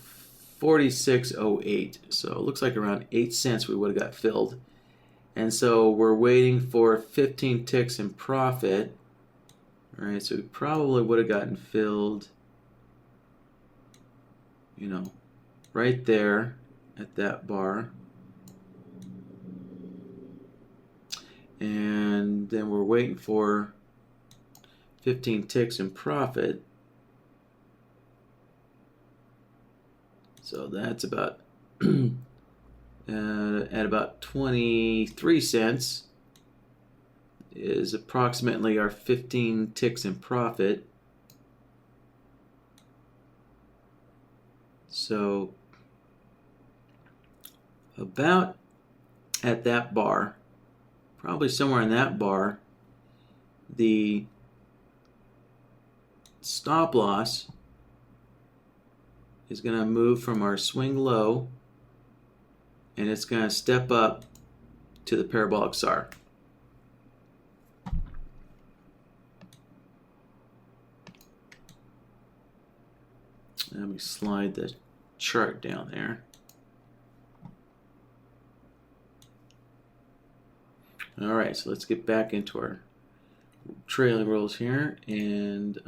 46.08. So it looks like around 8 cents we would have got filled. And so we're waiting for 15 ticks in profit. All right, so we probably would have gotten filled, you know, right there at that bar. And then we're waiting for 15 ticks in profit. So that's about at about 23 cents is approximately our 15 ticks in profit. So about at that bar, probably somewhere in that bar, the stop loss is going to move from our swing low, and it's going to step up to the parabolic SAR. Let me slide the chart down there. All right, so let's get back into our trailing rolls here, and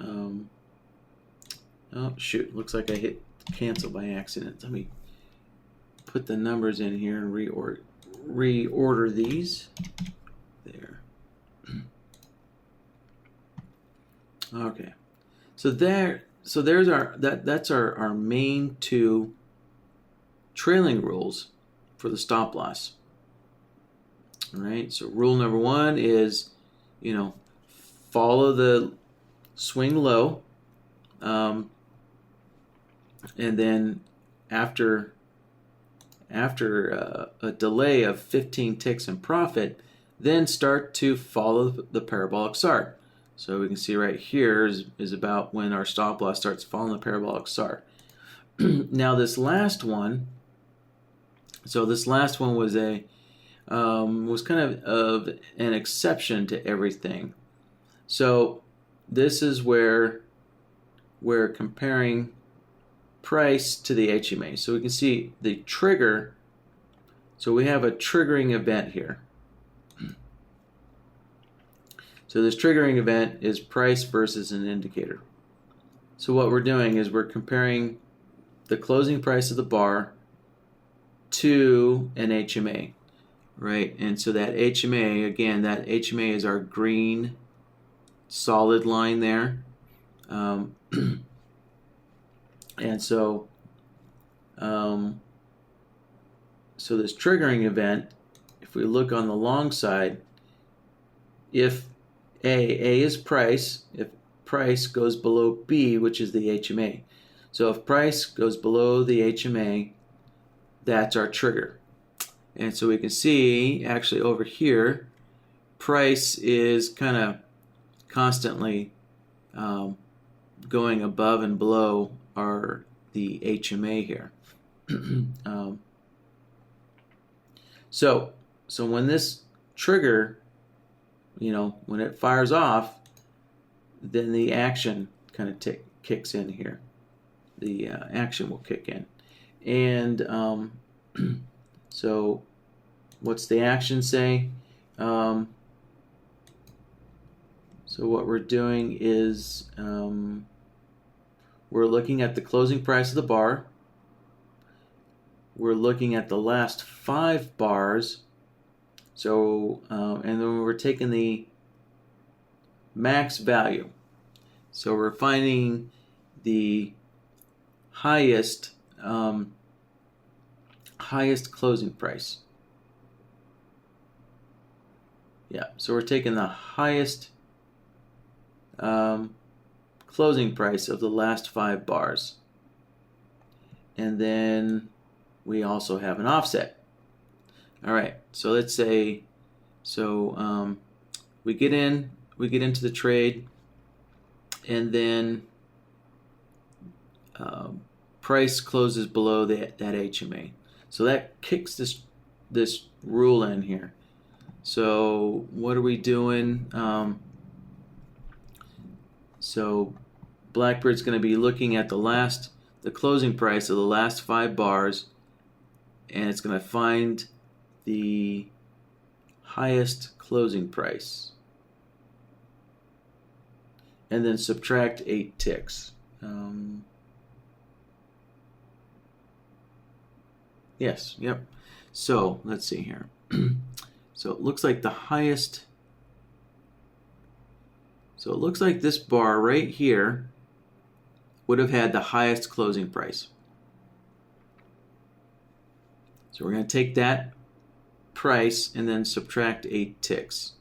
oh shoot, looks like I hit cancel by accident. Let me put the numbers in here and reorder these. There. Okay, so there's that's our main two trailing rules for the stop loss. All right, so rule number one is, follow the swing low, and then after a delay of 15 ticks in profit, then start to follow the parabolic SAR. So we can see right here is about when our stop loss starts following the parabolic SAR. Now this last one, was was kind of an exception to everything. So this is where we're comparing price to the HMA. So we can see the trigger. So we have a triggering event here. So this triggering event is price versus an indicator. So what we're doing is we're comparing the closing price of the bar to an HMA, right? And so that HMA, again, that HMA is our green solid line there. And so this triggering event, if we look on the long side, if A is price, if price goes below B, which is the HMA. So if price goes below the HMA, that's our trigger. And so we can see actually over here, price is kind of constantly going above and below the HMA here. So when this trigger, when it fires off, then the action kind of kicks in here. The action will kick in. And so what's the action say? So what we're doing is we're looking at the closing price of the bar. We're looking at the last 5 bars. So, and then we're taking the max value. So we're finding the highest closing price. Yeah, so we're taking the highest closing price of the last 5 bars. And then we also have an offset. All right, so let's say, we get into the trade, and then price closes below that HMA. So that kicks this rule in here. So what are we doing? So BlackBird's going to be looking at the closing price of the last 5 bars, and it's going to find the highest closing price, and then subtract 8 ticks. Yes, yep. So let's see here. So it looks like the highest. So it looks like this bar right here would have had the highest closing price. So we're going to take that price and then subtract 8 ticks,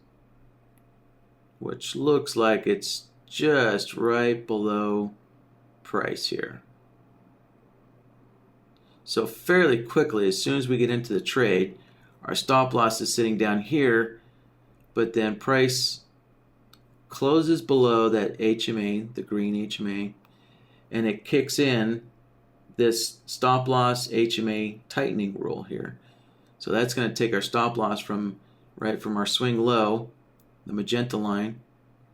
which looks like it's just right below price here. So fairly quickly, as soon as we get into the trade, our stop loss is sitting down here, but then price closes below that HMA, the green HMA, and it kicks in this stop loss HMA tightening rule here. So that's going to take our stop loss from our swing low, the magenta line,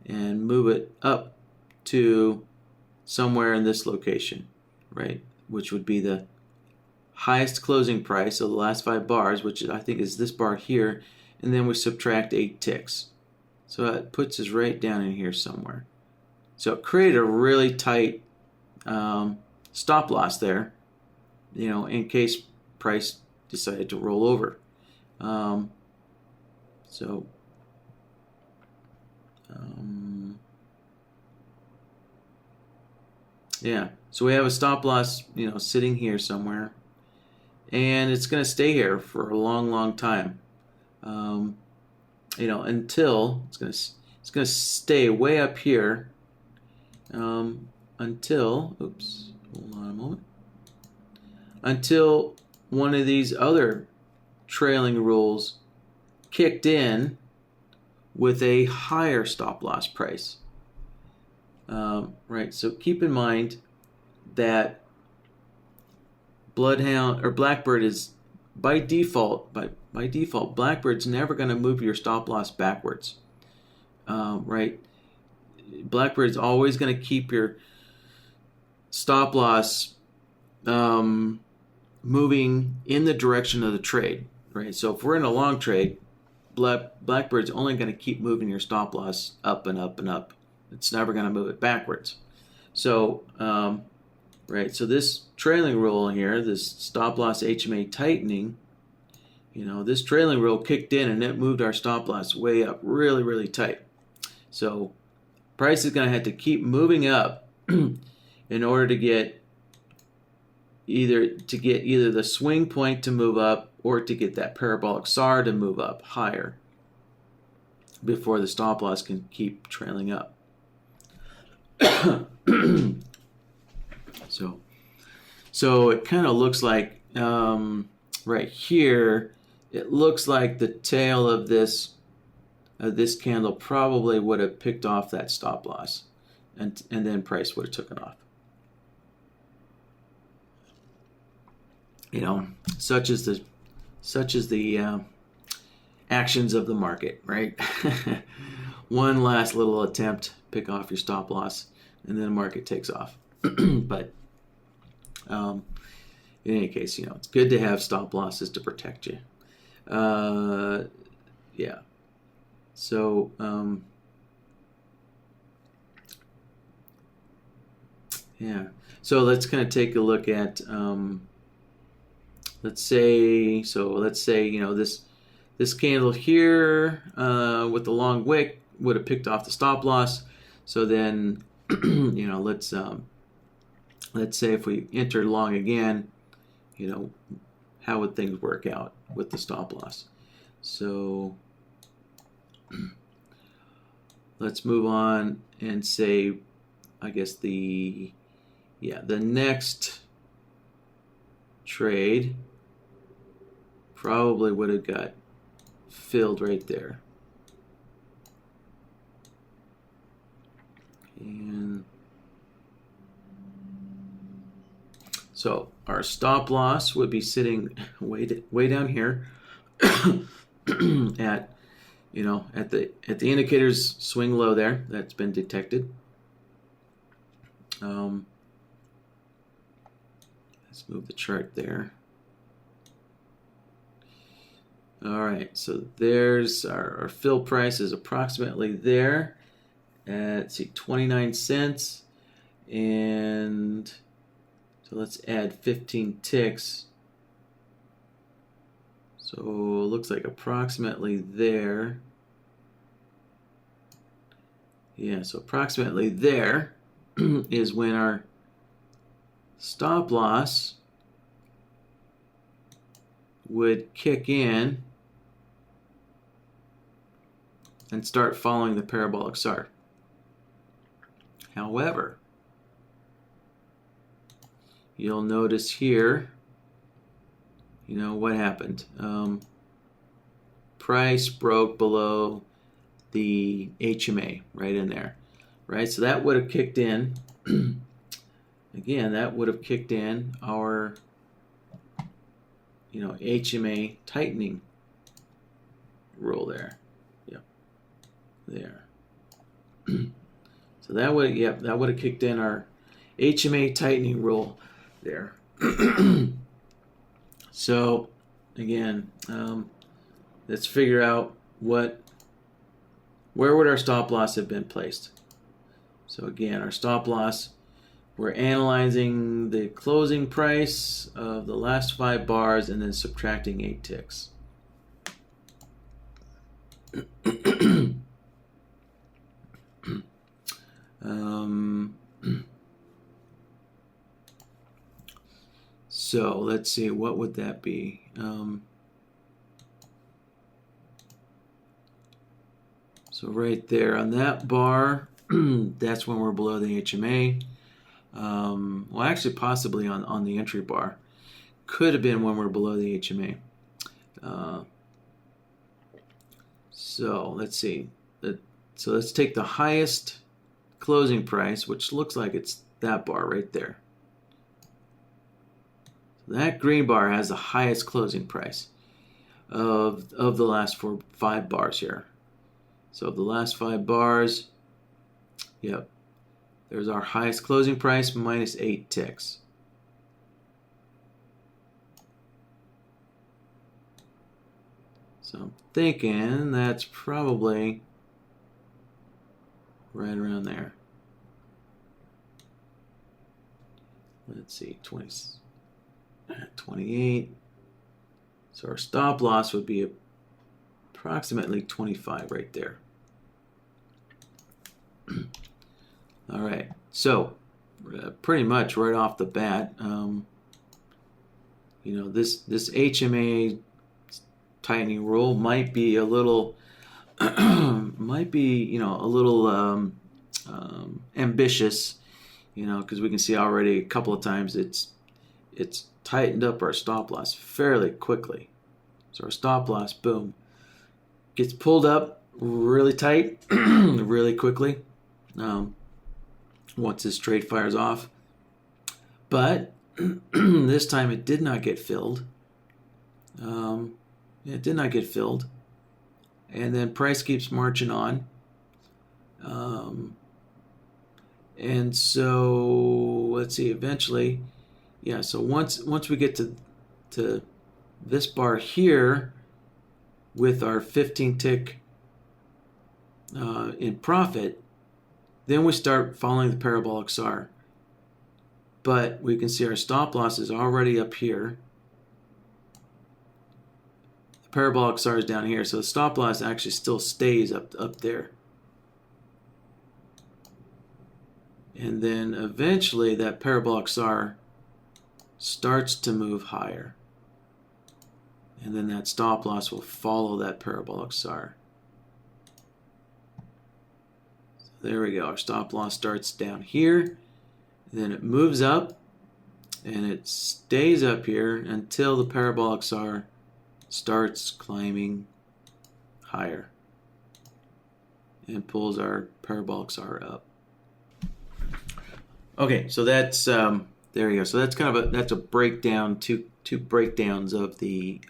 and move it up to somewhere in this location, right? Which would be the highest closing price of the last 5 bars, which I think is this bar here, and then we subtract 8 ticks. So that puts us right down in here somewhere. So it created a really tight stop loss there, in case price decided to roll over. Yeah, so we have a stop loss, sitting here somewhere, and it's going to stay here for a long, long time. Until it's going to stay way up here until, oops, hold on a moment, until one of these other trailing rules kicked in with a higher stop loss price. Right, so keep in mind that BlackBird is by default, BlackBird's never going to move your stop loss backwards. Right, BlackBird's always going to keep your stop loss moving in the direction of the trade. Right, so if we're in a long trade, BlackBird's only going to keep moving your stop loss up and up and up. It's never going to move it backwards. So, right, so this trailing rule here, this stop loss HMA tightening, this trailing rule kicked in and it moved our stop loss way up really, really tight. So price is going to have to keep moving up in order to get either the swing point to move up or to get that parabolic SAR to move up higher before the stop loss can keep trailing up. So it kind of looks like right here, it looks like the tail of this candle probably would have picked off that stop loss, and then price would have taken off. Such is the actions of the market, right? One last little attempt, pick off your stop loss, and then the market takes off. But in any case, it's good to have stop losses to protect you. Yeah. So yeah. So let's kind of take a look at let's say this candle here with the long wick would have picked off the stop loss. So then let's say if we enter long again, how would things work out with the stop loss? So Let's move on and say, I guess the next trade probably would have got filled right there. And so our stop loss would be sitting way down here at at the indicator's swing low there. That's been detected. Let's move the chart there. All right, so there's our fill price is approximately there at, let's see, 29 cents. And so let's add 15 ticks. So it looks like approximately there. Yeah, so approximately there is when our stop loss would kick in and start following the parabolic SAR. However, you'll notice here, what happened. Price broke below the HMA right in there, right? So that would have kicked in. Again, that would have kicked in our, HMA tightening rule there. Yep, there. So that would, that would have kicked in our HMA tightening rule there. So again, let's figure out where would our stop loss have been placed. So again, our stop loss, we're analyzing the closing price of the last 5 bars and then subtracting 8 ticks. So let's see, what would that be? So right there on that bar, that's when we're below the HMA. Well, actually, possibly on the entry bar. Could have been when we're below the HMA. So let's see. So let's take the highest closing price, which looks like it's that bar right there. So that green bar has the highest closing price of the last 5 bars here. So the last 5 bars, yep, there's our highest closing price minus 8 ticks. So I'm thinking that's probably right around there. Let's see, 28. So our stop loss would be approximately 25 right there. All right, so pretty much right off the bat, this HMA tightening rule might be a little, ambitious, because we can see already a couple of times it's tightened up our stop loss fairly quickly. So our stop loss, boom, gets pulled up really tight, really quickly. Once this trade fires off, but this time it did not get filled. It did not get filled, and then price keeps marching on. And so let's see. Eventually, yeah. So once we get to this bar here with our 15 tick in profit, then we start following the parabolic SAR. But we can see our stop loss is already up here. The parabolic SAR is down here, so the stop loss actually still stays up there. And then eventually that parabolic SAR starts to move higher. And then that stop loss will follow that parabolic SAR. there we go. Our stop loss starts down here, then it moves up, and it stays up here until the parabolic SAR starts climbing higher and pulls our parabolic SAR up. Okay, so that's there you go. So that's kind of a breakdown, two breakdowns of the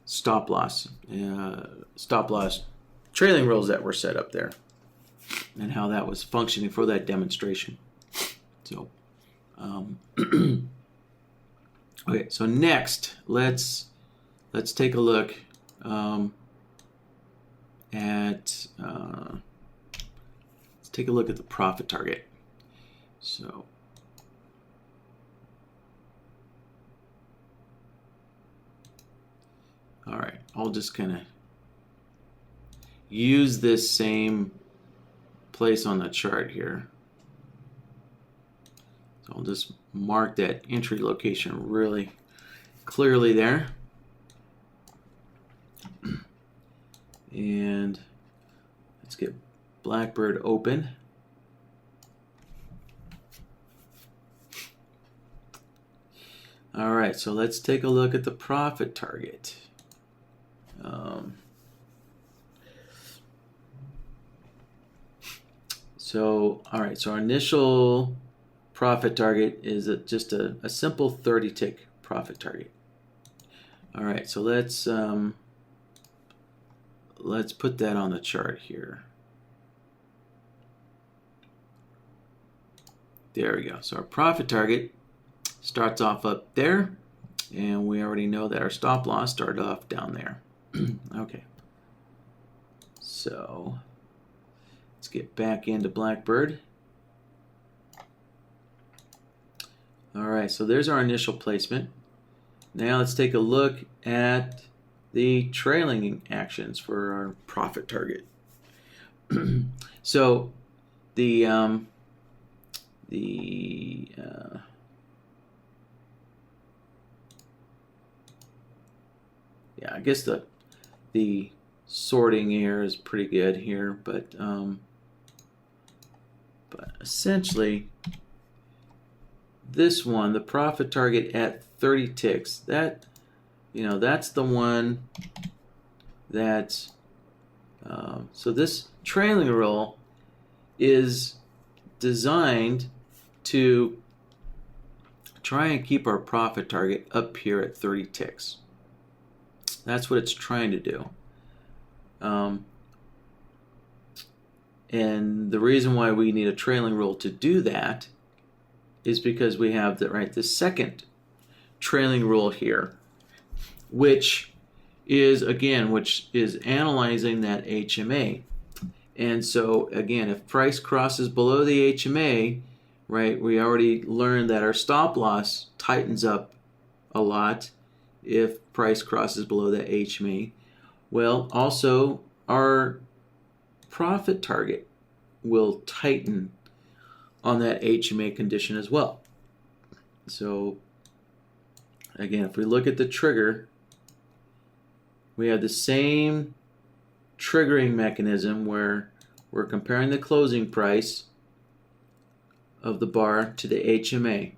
stop loss trailing rules that were set up there, and how that was functioning for that demonstration. So, okay. So next, let's take a look let's take a look at the profit target. So, all right, I'll just kind of use this same place on the chart here. So I'll just mark that entry location really clearly there. And let's get BlackBird open. All right, so let's take a look at the profit target. All right, so our initial profit target is just a simple 30 tick profit target. All right, so let's put that on the chart here. There we go. So our profit target starts off up there, and we already know that our stop loss started off down there. Okay. So let's get back into BlackBird. All right, so there's our initial placement. Now let's take a look at the trailing actions for our profit target. So yeah, I guess the sorting here is pretty good here, but essentially this one, the profit target at 30 ticks, that, that's the one that's so this trailing roll is designed to try and keep our profit target up here at 30 ticks. That's what it's trying to do. And the reason why we need a trailing roll to do that is because we have the second trailing roll here, which is analyzing that HMA. And so again, if price crosses below the HMA, right, we already learned that our stop loss tightens up a lot if price crosses below that HMA. Well, also our profit target will tighten on that HMA condition as well. So again, if we look at the trigger, we have the same triggering mechanism where we're comparing the closing price of the bar to the HMA.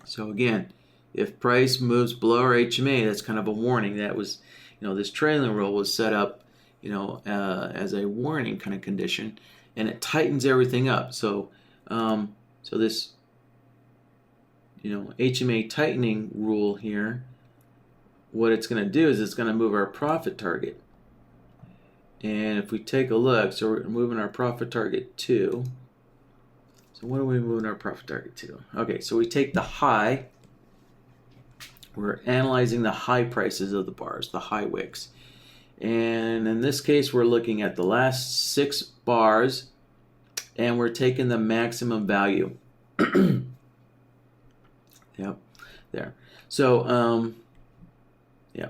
So again, if price moves below our HMA, that's kind of a warning. That was, this trailing roll was set up, as a warning kind of condition, and it tightens everything up. So, so this, HMA tightening rule here, what it's going to do is it's going to move our profit target. And if we take a look, so we're moving our profit target to. So what are we moving our profit target to? Okay, so we take the high. We're analyzing the high prices of the bars, the high wicks. And in this case, we're looking at the last 6 bars, and we're taking the maximum value. Yep, there. So,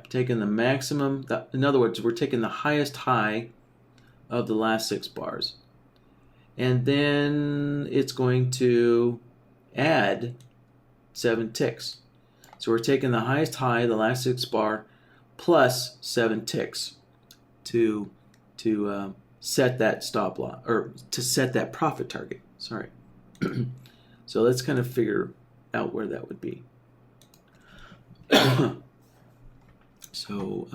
taking the maximum. In other words, we're taking the highest high of the last 6 bars. And then it's going to add 7 ticks. So we're taking the highest high, the last 6 bar, plus 7 ticks to set that stop loss, or to set that profit target. Sorry. So let's kind of figure out where that would be. So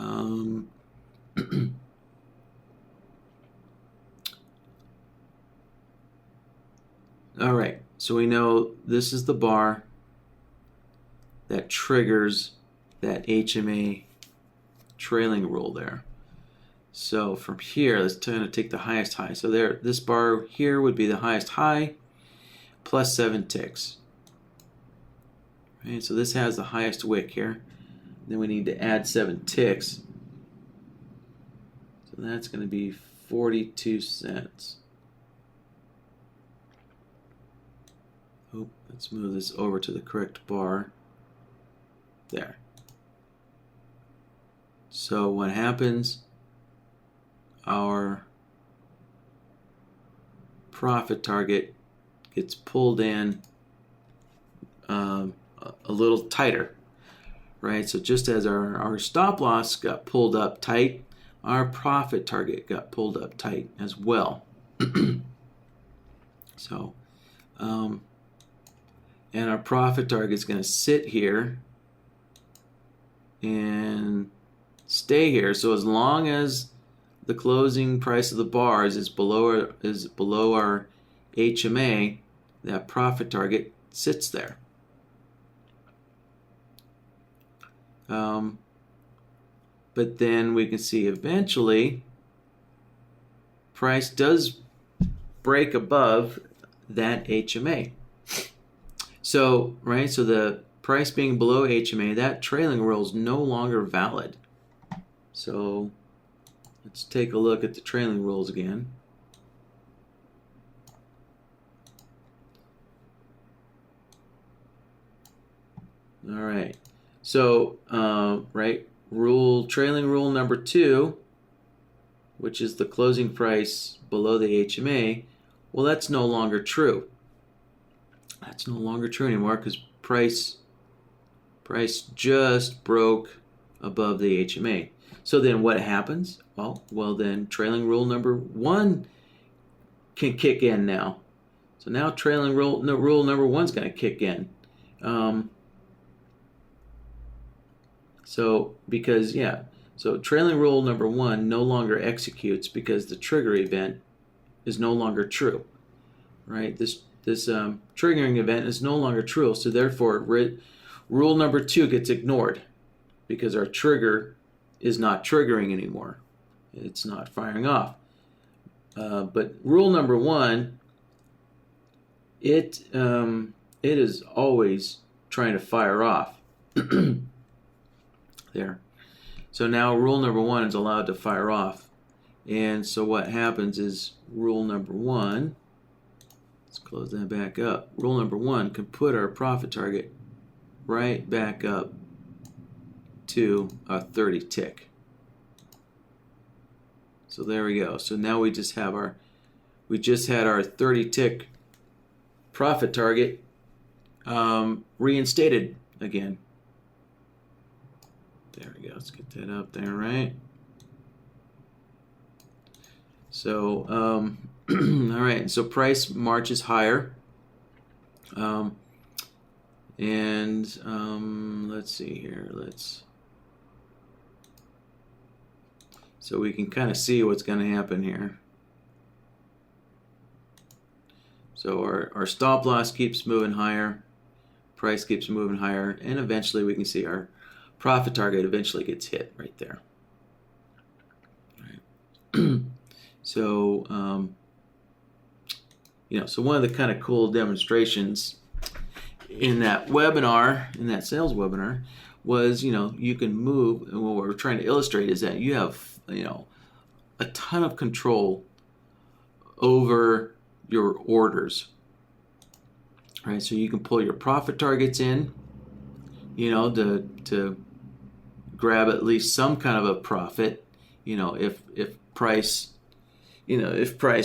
all right, so we know this is the bar that triggers that HMA trailing rule there. So from here, let's kind of take the highest high. So there, this bar here would be the highest high plus 7 ticks. Right, so this has the highest wick here. Then we need to add 7 ticks. So that's going to be 42 cents. Oh, let's move this over to the correct bar. There. So what happens? Our profit target gets pulled in a little tighter, right? So just as our stop loss got pulled up tight, our profit target got pulled up tight as well. So, and our profit target is going to sit here and stay here. So as long as the closing price of the bars is below our HMA, that profit target sits there. But then we can see eventually price does break above that HMA. So, right, so the price being below HMA, that trailing rule is no longer valid. So let's take a look at the trailing rules again. All right. So, right, trailing rule number 2, which is the closing price below the HMA, well, that's no longer true. That's no longer true anymore because price just broke above the HMA. So then what happens? Well then trailing rule number 1 can kick in now. So now trailing rule number 1 is going to kick in. So trailing rule number 1 no longer executes because the trigger event is no longer true, right? This triggering event is no longer true, so therefore rule number 2 gets ignored because our trigger is not triggering anymore. It's not firing off. But rule number 1, it is always trying to fire off. There. So now rule number 1 is allowed to fire off. And so what happens is rule number 1, let's close that back up. Rule number 1 can put our profit target right back up to a 30 tick. So there we go. So now we just had our 30 tick profit target reinstated again. There we go. Let's get that up there, right? So, all right. So price marches higher. Let's see here. So we can kind of see what's going to happen here. So our stop loss keeps moving higher, price keeps moving higher, and eventually we can see our profit target eventually gets hit right there. Right. So, so one of the kind of cool demonstrations in that webinar, in that sales webinar, was, you can move, and what we're trying to illustrate is that you have, a ton of control over your orders, right? So you can pull your profit targets in, to grab at least some kind of a profit, if price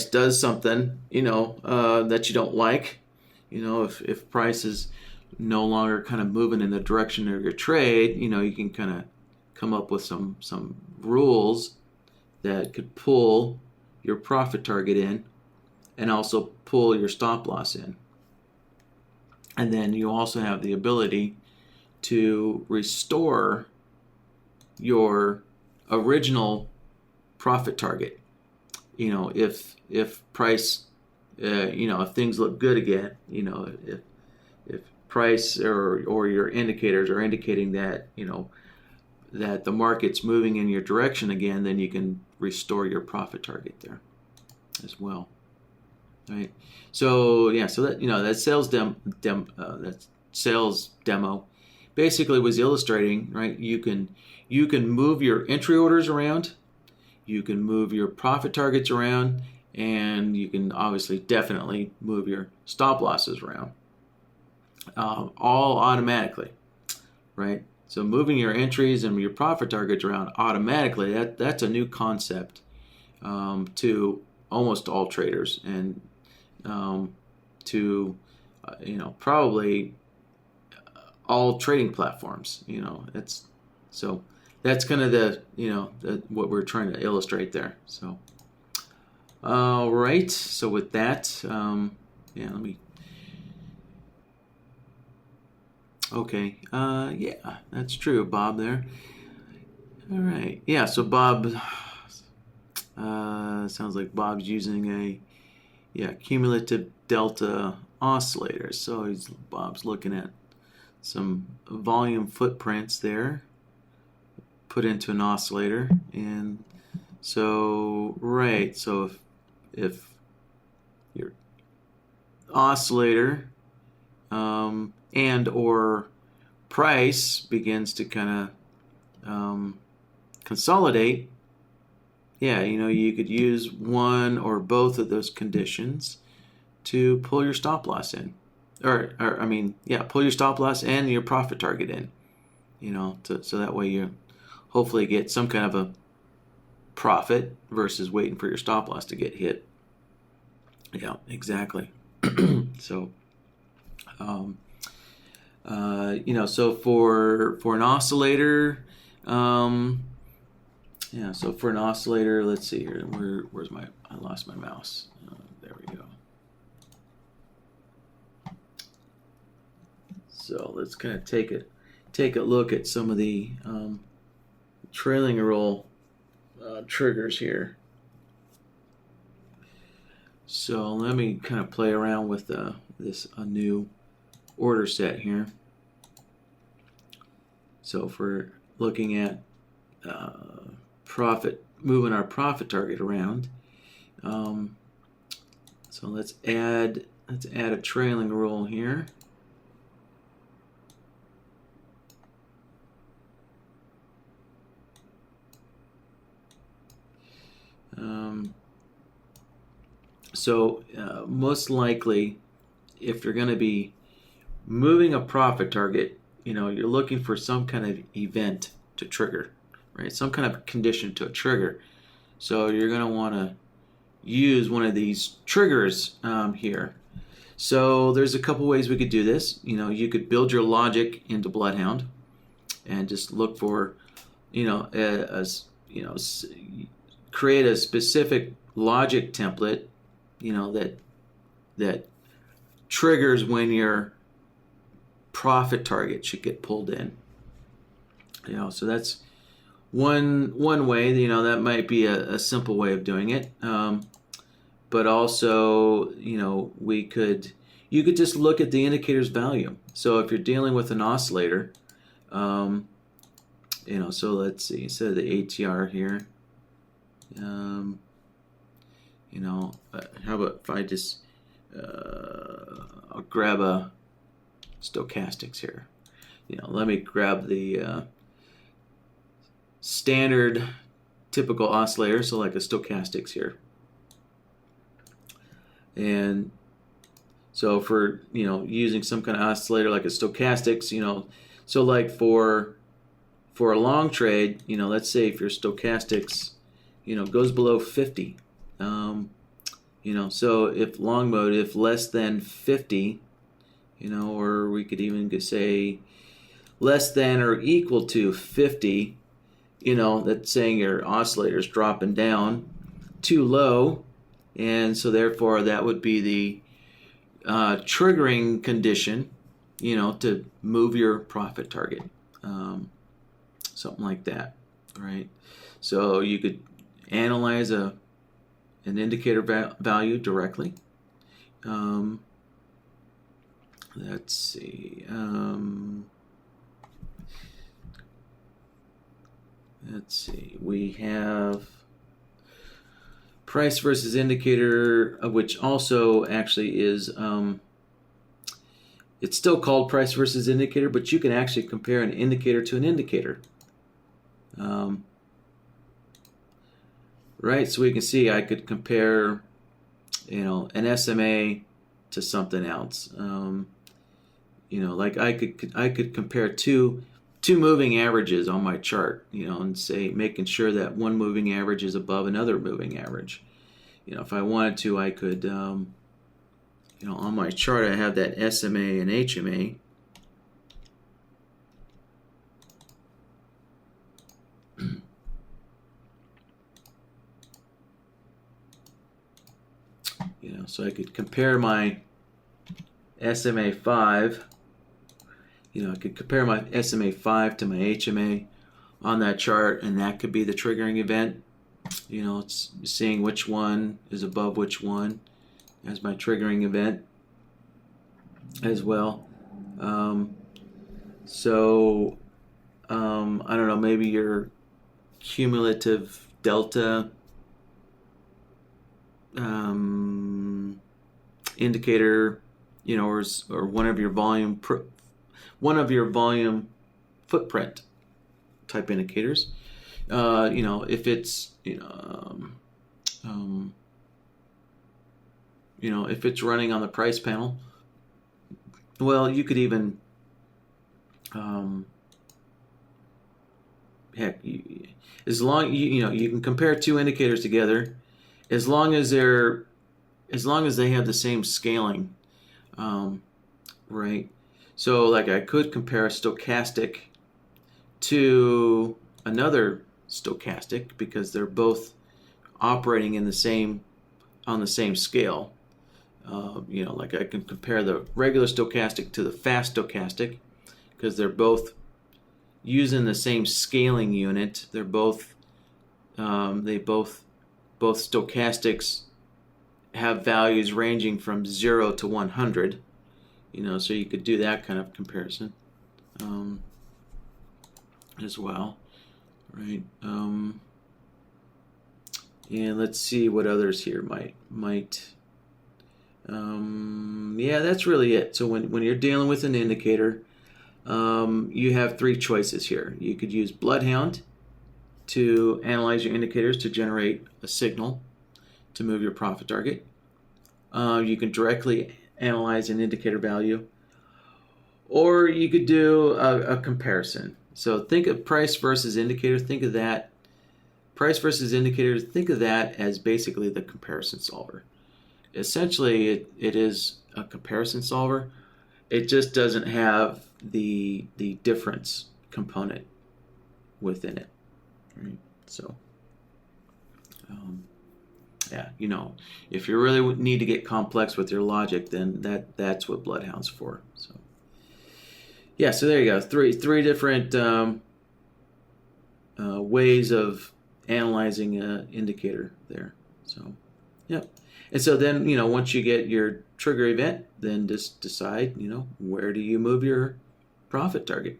does something, that you don't like, if price is no longer kind of moving in the direction of your trade, you can kind of come up with some rules that could pull your profit target in and also pull your stop loss in. And then you also have the ability to restore your original profit target. If price, if things look good again, if price or your indicators are indicating that, that the market's moving in your direction again, then you can restore your profit target there as well. Right. So yeah, so that that sales demo basically was illustrating, right? You can move your entry orders around, you can move your profit targets around, and you can obviously definitely move your stop losses around, all automatically, right? So moving your entries and your profit targets around automatically, that's a new concept to almost all traders, and to probably all trading platforms. That's kind of what we're trying to illustrate there. So all right, so with that, okay, yeah, that's true, Bob there. All right, yeah, so Bob, sounds like Bob's using a cumulative delta oscillator. So Bob's looking at some volume footprints there put into an oscillator. And so, right, so if your oscillator and or price begins to kind of consolidate, yeah, you could use one or both of those conditions to pull your stop loss in, pull your stop loss and your profit target in, so that way you hopefully get some kind of a profit versus waiting for your stop loss to get hit. Yeah, exactly. So, so for an oscillator, so for an oscillator, let's see here. I lost my mouse. There we go. So let's kind of take a look at some of the trailing roll triggers here. So let me kind of play around with a new order set here. So if we're looking at moving our profit target around, so let's add a trailing roll here. Most likely, if you're going to be moving a profit target, you're looking for some kind of event to trigger, right? Some kind of condition to a trigger. So you're going to want to use one of these triggers here. So there's a couple ways we could do this. You could build your logic into Bloodhound and just look for, create a specific logic template, that triggers when your profit target should get pulled in. So that's one way. That might be a simple way of doing it. But also, you could just look at the indicator's value. So if you're dealing with an oscillator, so let's see, instead of the ATR here, how about if I just, I'll grab a stochastics here. Let me grab the standard typical oscillator, so like a stochastics here. And so for, using some kind of oscillator like a stochastics, so like for a long trade, let's say if your stochastics, goes below 50, so if long mode, if less than 50, or we could even say less than or equal to 50, that's saying your oscillator's dropping down, too low, and so therefore that would be the triggering condition, to move your profit target, something like that, right? So you could analyze an indicator value directly. Let's see. We have price versus indicator, which also actually is, it's still called price versus indicator, but you can actually compare an indicator to an indicator. Right, so we can see I could compare, an SMA to something else. Like I could compare two moving averages on my chart, and say, making sure that one moving average is above another moving average. If I wanted to, I could, on my chart I have that SMA and HMA. So I could compare my SMA 5. I could compare my SMA 5 to my HMA on that chart, and that could be the triggering event. It's seeing which one is above which one as my triggering event as well. I don't know, maybe your cumulative delta indicator, or one of your volume footprint type indicators. If it's if it's running on the price panel, well, you could even as long you can compare two indicators together, as long as they have the same scaling, right? So like I could compare a stochastic to another stochastic because they're both operating on the same scale. Like I can compare the regular stochastic to the fast stochastic because they're both using the same scaling unit. They're both both stochastics have values ranging from 0 to 100. So you could do that kind of comparison as well, right? And let's see what others here might. Yeah, that's really it. So when you're dealing with an indicator, you have three choices here. You could use Bloodhound to analyze your indicators to generate a signal to move your profit target. You can directly analyze an indicator value, or you could do a comparison. So think of price versus indicator. Think of that. Price versus indicator, think of that as basically the comparison solver. Essentially, it is a comparison solver. It just doesn't have the difference component within it. Right? So, yeah, if you really need to get complex with your logic, then that's what Bloodhound's for. So, yeah, so there you go. Three different ways of analyzing an indicator there. So, yeah. And so then, once you get your trigger event, then just decide, where do you move your profit target?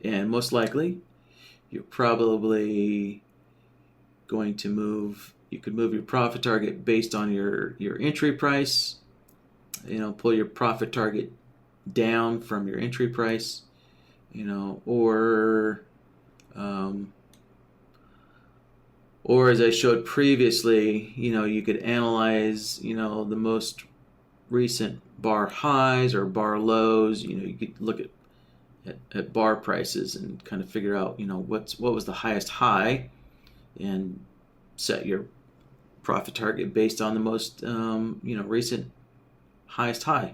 And most likely, you're probably going to you could move your profit target based on your entry price, pull your profit target down from your entry price, or as I showed previously, you could analyze, the most recent bar highs or bar lows. You could look at bar prices and kind of figure out, what was the highest high, and set your profit target based on the most, recent highest high.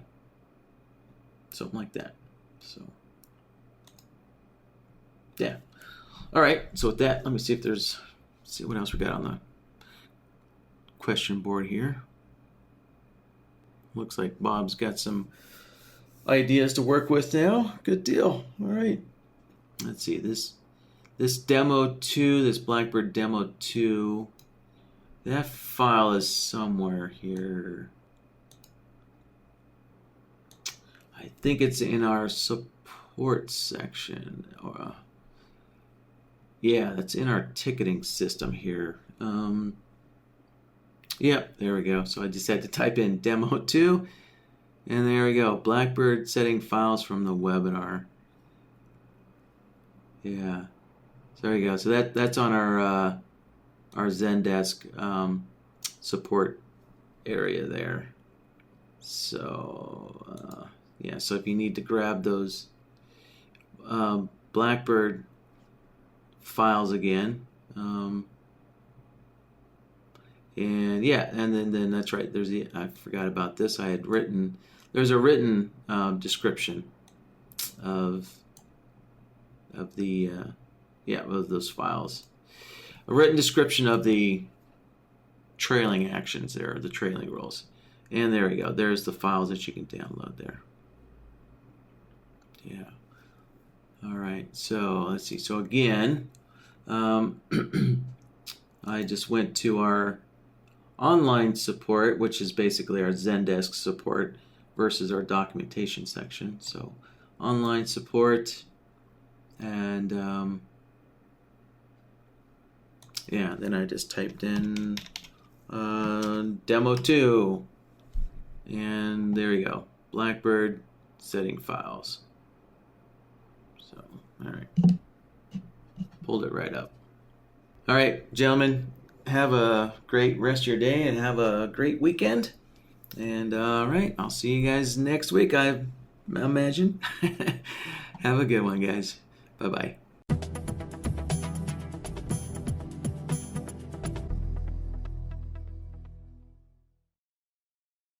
Something like that. So, yeah. All right. So with that, let me see what else we got on the question board here. Looks like Bob's got some ideas to work with now. Good deal. All right. Let's see, this demo 2, this BlackBird demo 2, that file is somewhere here. I think it's in our support section. Yeah, that's in our ticketing system here. Yep, there we go. So I just had to type in demo 2, and there we go. BlackBird setting files from the webinar. Yeah, so there we go. So that's on our Zendesk support area there. So yeah, so if you need to grab those BlackBird files again, and yeah, and then that's right. I forgot about this. There's a written description of the of those files. A written description of the trailing actions there, the trailing rules. And there we go. There's the files that you can download there. Yeah. All right. So let's see. So again, I just went to our online support, which is basically our Zendesk support versus our documentation section. So online support, and yeah, then I just typed in demo 2, and there you go, BlackBird setting files. So all right, pulled it right up. All right, gentlemen, have a great rest of your day and have a great weekend. And all right, I'll see you guys next week, I imagine. Have a good one, guys. Bye-bye.